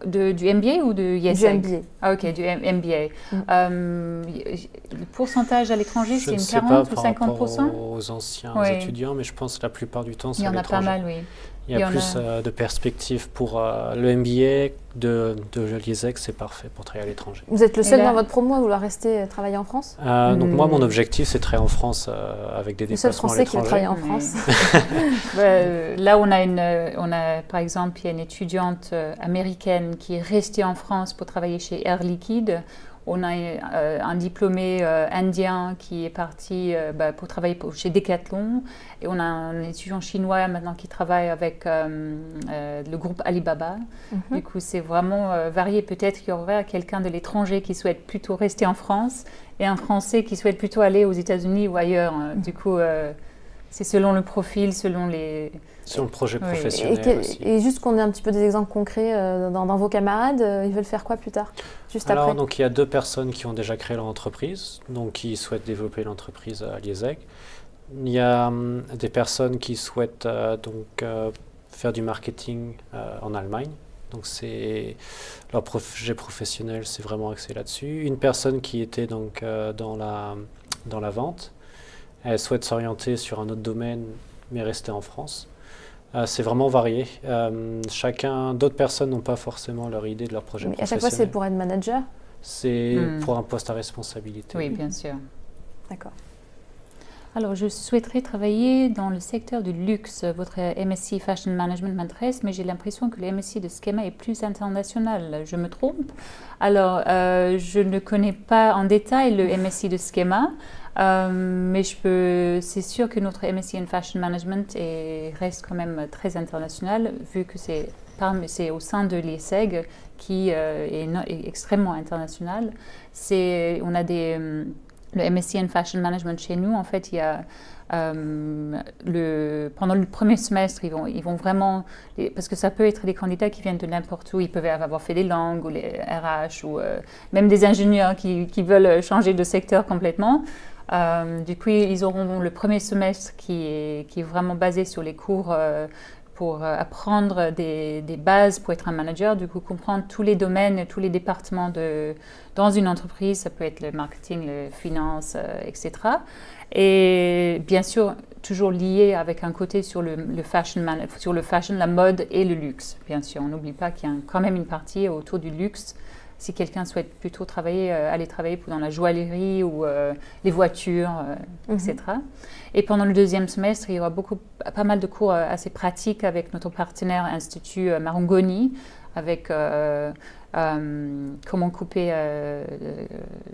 du MBA ou de YesEg?
Du MBA.
Ah ok, du MBA. Le pourcentage à l'étranger, c'est une
Je ne sais
40
pas
ou
par rapport
50%?
aux anciens
Oui.
étudiants, mais je pense que la plupart du temps,
Il
c'est
y
à
en a pas
l'étranger.
mal, oui.
Il y a plus de perspectives pour le MBA de l'IESEG, c'est parfait pour travailler à l'étranger.
Vous êtes le seul
Et là-
dans votre promo à vouloir rester travailler en France?
Donc moi, mon objectif, c'est de travailler en France avec des
Le seul
déplacements à
Français qui veut travailler
l'étranger.
en France.
Là, on a, par exemple, il y a une étudiante américaine qui est restée en France pour travailler chez Air Liquide. On a un diplômé indien qui est parti pour travailler chez Decathlon. Et on a un étudiant chinois maintenant qui travaille avec le groupe Alibaba. Du coup, c'est vraiment varié. Peut-être qu'il y aura quelqu'un de l'étranger qui souhaite plutôt rester en France et un Français qui souhaite plutôt aller aux États-Unis ou ailleurs. Du coup, c'est selon le profil, selon les...
Sur le projet
Oui.
professionnel aussi.
Et juste qu'on ait un petit peu des exemples concrets dans vos camarades, ils veulent faire quoi plus tard? Juste
Alors,
après?
donc, il y a 2 personnes qui ont déjà créé leur entreprise, donc qui souhaitent développer l'entreprise à l'IESEG. Il y a des personnes qui souhaitent faire du marketing en Allemagne. Donc, leur projet professionnel, c'est vraiment axé là-dessus. Une personne qui était donc dans la vente, elle souhaite s'orienter sur un autre domaine, mais rester en France. C'est vraiment varié. D'autres personnes n'ont pas forcément leur idée de leur projet
Mais à
professionnel.
chaque fois, c'est pour être manager?
C'est pour un poste à responsabilité.
Oui, bien sûr.
D'accord.
Alors, je souhaiterais travailler dans le secteur du luxe. Votre MSc Fashion Management m'intéresse, mais j'ai l'impression que le MSc de Schema est plus international. Je me trompe? Alors, je ne connais pas en détail le MSc de Schema, mais c'est sûr que notre MSc in Fashion Management reste quand même très international, vu que c'est au sein de l'IESEG qui est extrêmement international. On a le MSc in Fashion Management chez nous, en fait, il y a pendant le premier semestre, ils vont vraiment, parce que ça peut être des candidats qui viennent de n'importe où, ils peuvent avoir fait des langues ou les RH ou même des ingénieurs qui veulent changer de secteur complètement. Du coup, ils auront le premier semestre qui est vraiment basé sur les cours pour apprendre des bases pour être un manager, du coup comprendre tous les domaines, tous les départements dans une entreprise, ça peut être le marketing, les finances, etc. Et bien sûr, toujours lié avec un côté sur le fashion, la mode et le luxe, bien sûr. On n'oublie pas qu'il y a quand même une partie autour du luxe. Si quelqu'un souhaite plutôt aller travailler dans la joaillerie ou les voitures, etc. Et pendant le deuxième semestre, il y aura pas mal de cours assez pratiques avec notre partenaire Institut Marangoni, avec comment couper,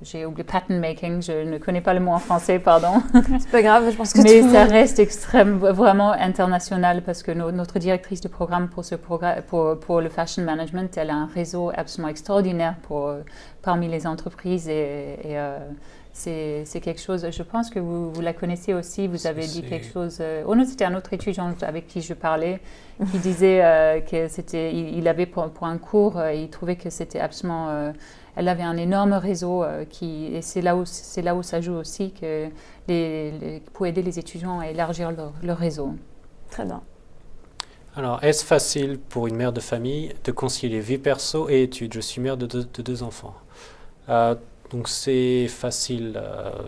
j'ai oublié pattern making, je ne connais pas le mot en français, pardon.
C'est pas grave, je pense que
Mais
tout le
ça
monde...
reste vraiment international parce que notre directrice de programme pour le fashion management, elle a un réseau absolument extraordinaire parmi les entreprises et c'est quelque chose, je pense que vous la connaissez aussi, vous avez dit quelque chose. Oh non, c'était un autre étudiant avec qui je parlais qui disait il avait pour un cours, il trouvait que c'était absolument... elle avait un énorme réseau et c'est là où ça joue aussi pour aider les étudiants à élargir leur réseau.
Très bien.
Alors, est-ce facile pour une mère de famille de concilier vie perso et études? Je suis mère de 2 enfants. Donc c'est facile,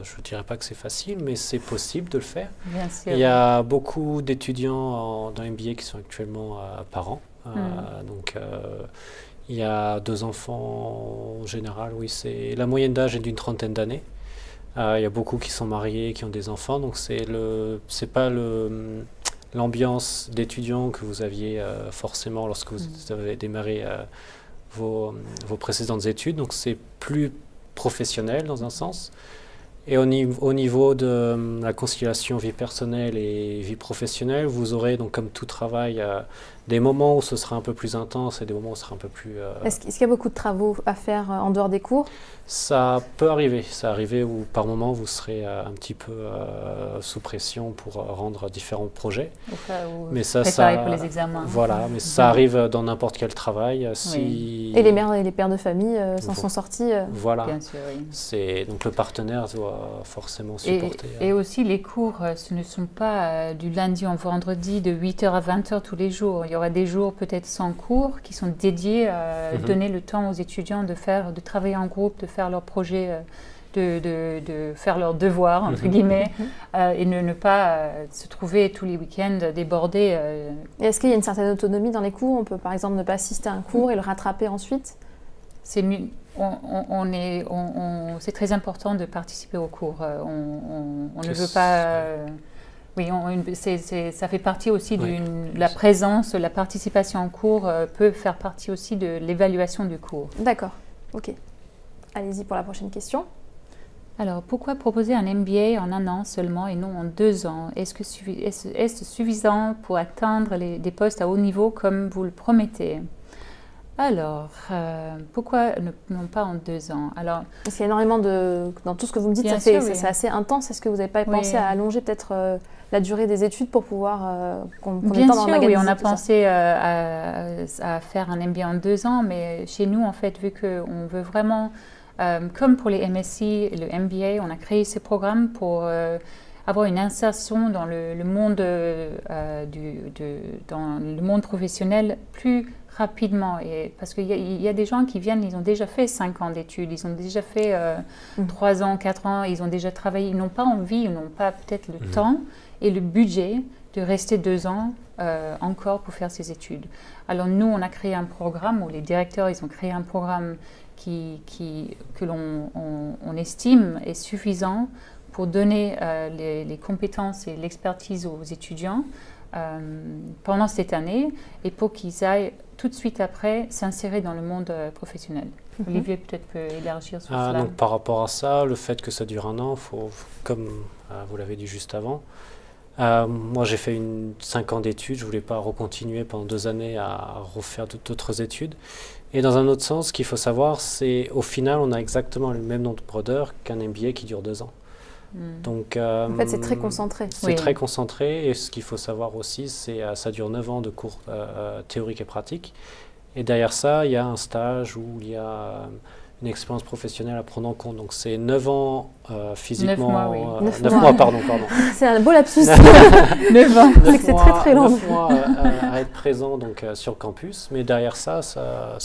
je ne dirais pas que c'est facile, mais c'est possible de le faire.
Bien sûr.
Il y a beaucoup d'étudiants dans MBA qui sont actuellement parents. Donc il y a 2 enfants en général, oui, la moyenne d'âge est d'une 30aine d'années. Il y a beaucoup qui sont mariés, qui ont des enfants, donc c'est pas l'ambiance d'étudiants que vous aviez forcément lorsque vous avez démarré vos précédentes études, donc c'est plus professionnel dans un sens. Et au niveau de la conciliation vie personnelle et vie professionnelle, vous aurez donc comme tout travail des moments où ce sera un peu plus intense et des moments où ce sera un peu plus...
Est-ce qu'il y a beaucoup de travaux à faire en dehors des cours?
Ça peut arriver. Ça arrive où par moment vous serez un petit peu sous pression pour rendre différents projets.
Ou
mais
préparer pour les examens.
Voilà, mais ça arrive dans n'importe quel travail.
Et les mères et les pères de famille s'en sont sortis.
Voilà.
Bien sûr, oui.
Donc le partenaire doit forcément supporter.
Et aussi les cours, ce ne sont pas du lundi au vendredi de 8h à 20h tous les jours. Il y aura des jours peut-être sans cours qui sont dédiés à donner le temps aux étudiants de travailler en groupe, de faire leurs projets, de faire leurs devoirs, entre guillemets, et ne pas se trouver tous les week-ends débordés.
Et est-ce qu'il y a une certaine autonomie dans les cours? On peut par exemple ne pas assister à un cours et le rattraper ensuite?
C'est très important de participer aux cours. On ne veut pas... Oui, ça fait partie aussi de la présence, la participation en cours peut faire partie aussi de l'évaluation du cours.
D'accord, ok. Allez-y pour la prochaine question.
Alors, pourquoi proposer un MBA en 1 an seulement et non en 2 ans? Est-ce suffisant pour atteindre des postes à haut niveau comme vous le promettez? Alors, pourquoi non pas en 2 ans? Alors,
parce qu'il y a énormément dans tout ce que vous me dites, c'est assez intense. Est-ce que vous n'avez pas pensé à allonger peut-être la durée des études pour pouvoir qu'on ait le temps d'organiser?
Oui, on a pensé à faire un MBA en 2 ans, mais chez nous, en fait, vu qu'on veut vraiment, comme pour les MSc et le MBA, on a créé ces programmes pour avoir une insertion dans le monde dans le monde professionnel plus rapidement, parce qu'il y a des gens qui viennent, ils ont déjà fait 5 ans d'études, ils ont déjà fait 3 ans, 4 ans, ils ont déjà travaillé, ils n'ont pas envie, ils n'ont pas peut-être le temps et le budget de rester 2 ans encore pour faire ces études. Alors nous, on a créé un programme, ou les directeurs, ils ont créé un programme que l'on estime est suffisant pour donner les compétences et l'expertise aux étudiants pendant cette année et pour qu'ils aillent tout de suite après s'insérer dans le monde professionnel. Olivier peut-être peut élargir sur cela.
Donc par rapport à ça, le fait que ça dure 1 an, comme vous l'avez dit juste avant, moi j'ai fait 5 ans d'études, je ne voulais pas recontinuer pendant 2 années à refaire d'autres études. Et dans un autre sens, ce qu'il faut savoir, c'est au final, on a exactement le même nombre d'heures qu'un MBA qui dure 2 ans. Donc,
en fait, c'est très concentré.
C'est très concentré, et ce qu'il faut savoir aussi, c'est que ça dure 9 ans de cours théoriques et pratiques. Et derrière ça, il y a un stage où il y a une expérience professionnelle à prendre en compte. Donc c'est 9 ans physiquement...
9
mois. 9 mois, pardon.
C'est un beau lapsus.
9 ans.
C'est que c'est très très long.
9 mois à être présent donc, sur le campus, mais derrière ça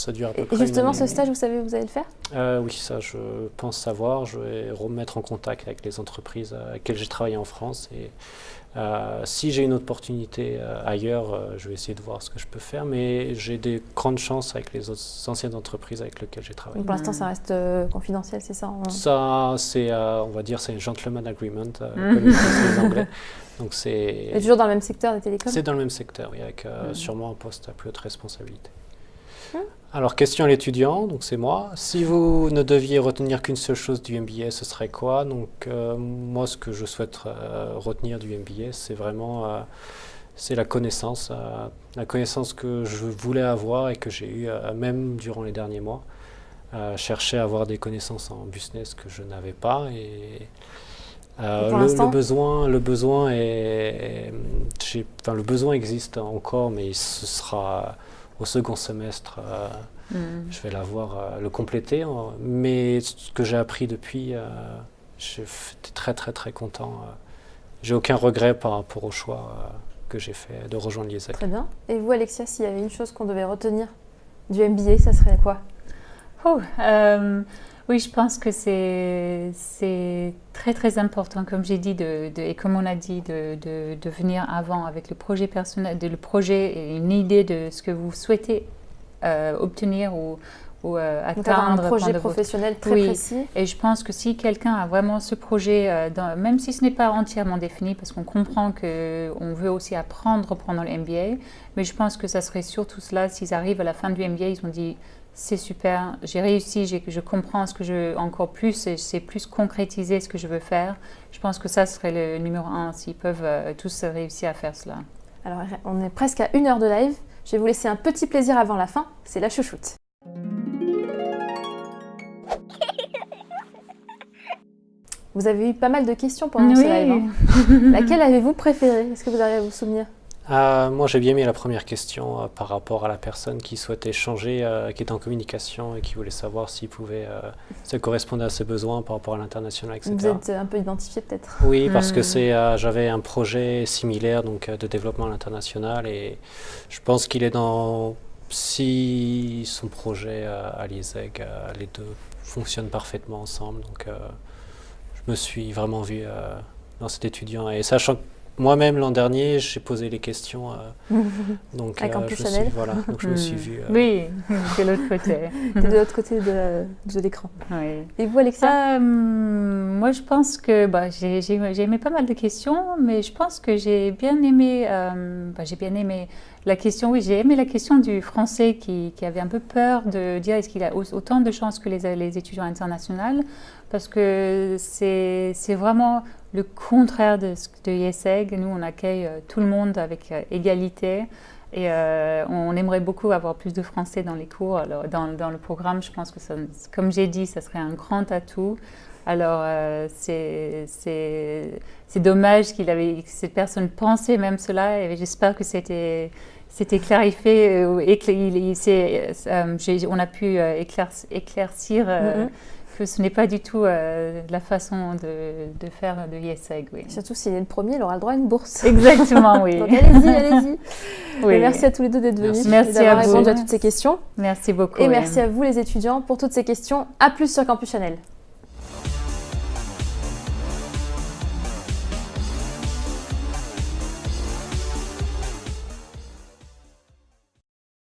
dure à peu près.
Et justement, ce stage, vous savez où vous allez le faire?
Oui, ça je pense savoir. Je vais remettre en contact avec les entreprises avec lesquelles j'ai travaillé en France. Et si j'ai une opportunité ailleurs, je vais essayer de voir ce que je peux faire, mais j'ai des grandes chances avec les autres anciennes entreprises avec lesquelles j'ai travaillé.
Donc pour l'instant, ça reste confidentiel, c'est ça?
Ça, c'est, on va dire, c'est un gentleman agreement, comme ils disent les Anglais. Donc c'est...
Et toujours dans le même secteur des télécoms?
C'est dans le même secteur, oui, avec sûrement un poste à plus haute responsabilité. Alors, question à l'étudiant, donc c'est moi. Si vous ne deviez retenir qu'une seule chose du MBA, ce serait quoi? Donc, moi, ce que je souhaite retenir du MBA, c'est vraiment c'est la connaissance que je voulais avoir et que j'ai eue même durant les derniers mois. Chercher à avoir des connaissances en business que je n'avais pas. Et le besoin existe encore, mais ce sera au second semestre. Je vais le compléter. Mais ce que j'ai appris depuis, j'étais très très très content. J'ai aucun regret par rapport au choix que j'ai fait de rejoindre l'IESEG.
Très bien. Et vous, Alexia, s'il y avait une chose qu'on devait retenir du MBA, ça serait quoi?
Oui, je pense que c'est très très important, comme j'ai dit, et comme on a dit, de venir avant avec le projet personnel, le projet et une idée de ce que vous souhaitez obtenir ou atteindre.
Un projet professionnel très précis.
Et je pense que si quelqu'un a vraiment ce projet, même si ce n'est pas entièrement défini, parce qu'on comprend qu'on veut aussi apprendre pendant le MBA, mais je pense que ça serait surtout cela, s'ils arrivent à la fin du MBA, ils ont dit c'est super, j'ai réussi, je comprends ce que je encore plus, et c'est plus concrétiser ce que je veux faire. Je pense que ça serait le numéro 1, s'ils peuvent tous réussir à faire cela.
Alors, on est presque à 1 heure de live. Je vais vous laisser un petit plaisir avant la fin, c'est la chouchoute. Vous avez eu pas mal de questions pendant ce live. Hein. Laquelle avez-vous préférée? Est-ce que vous arrivez à vous souvenir?
Moi, j'ai bien aimé la première question par rapport à la personne qui souhaitait changer, qui était en communication et qui voulait savoir s'il pouvait se correspondre à ses besoins par rapport à l'international, etc.
Vous êtes un peu identifié peut-être?
Oui, parce que j'avais un projet similaire donc, de développement à l'international et je pense qu'il est dans... Si son projet à l'IESEG, les deux fonctionnent parfaitement ensemble, donc je me suis vraiment vu dans cet étudiant. Et sachant que moi-même, l'an dernier, j'ai posé les questions. Donc,
à Campus Chanel.
Donc je me suis vu.
Oui, de l'autre côté.
De l'autre côté de l'écran.
Oui.
Et vous, Alexia?
Moi, je pense que j'ai aimé pas mal de questions, mais je pense que j'ai bien aimé la question. Oui, j'ai aimé la question du Français qui avait un peu peur de dire est-ce qu'il a autant de chances que les étudiants internationaux, parce que c'est vraiment le contraire de IESEG. Nous, on accueille tout le monde avec égalité et on aimerait beaucoup avoir plus de Français dans les cours. Alors, dans le programme, je pense que, comme j'ai dit, ça serait un grand atout. Alors, c'est dommage que cette personne pensait même cela et j'espère que c'était clarifié et on a pu éclaircir que ce n'est pas du tout la façon de faire de IESEG. Oui.
Surtout s'il est le premier, il aura le droit à une bourse.
Exactement, oui.
Donc allez-y.
Oui.
Merci à tous les deux d'être venus.
Merci
et d'avoir
à vous.
répondu à toutes ces questions.
Merci beaucoup.
Et merci à vous les étudiants pour toutes ces questions. À plus sur Campus Chanel.